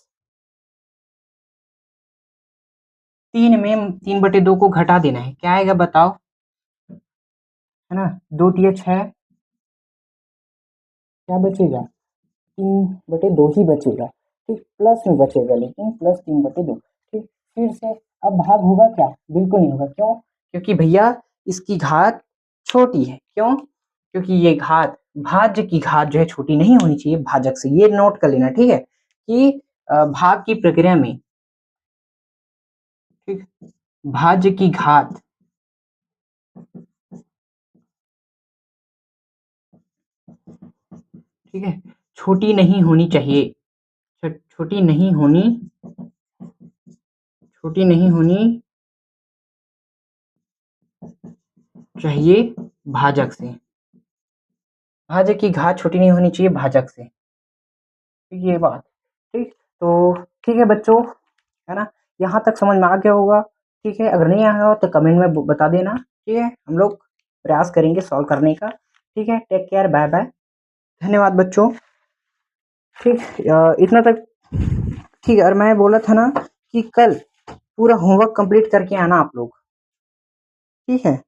3 में 3/2 को घटा देना है, क्या आएगा बताओ, है ना, 2×3 = 6, क्या बचेगा 3/2 ही बचेगा, ठीक, प्लस में बचेगा लेकिन प्लस 3/2, ठीक, फिर से अब भाग होगा क्या, बिल्कुल नहीं होगा, क्यों, क्योंकि भैया इसकी घात छोटी है, क्यों, क्योंकि ये घात, भाज्य की घात जो है छोटी नहीं होनी चाहिए भाजक से, ये नोट कर लेना, ठीक है, कि भाग की प्रक्रिया में, ठीक, भाज्य की घात, ठीक है, छोटी नहीं होनी चाहिए, छोटी नहीं होनी, छोटी नहीं होनी चाहिए भाजक से, भाजक की घात छोटी नहीं होनी चाहिए भाजक से, ये बात, ठीक, तो ठीक है बच्चों, है ना, यहाँ तक समझ में आ गया होगा, ठीक है, अगर नहीं आया हो तो कमेंट में बता देना, ठीक है, हम लोग प्रयास करेंगे सॉल्व करने का, ठीक है, टेक केयर, बाय बाय, धन्यवाद बच्चों, ठीक, इतना तक, ठीक है, और मैं बोला था ना कि कल पूरा होमवर्क कंप्लीट करके आना आप लोग, ठीक है।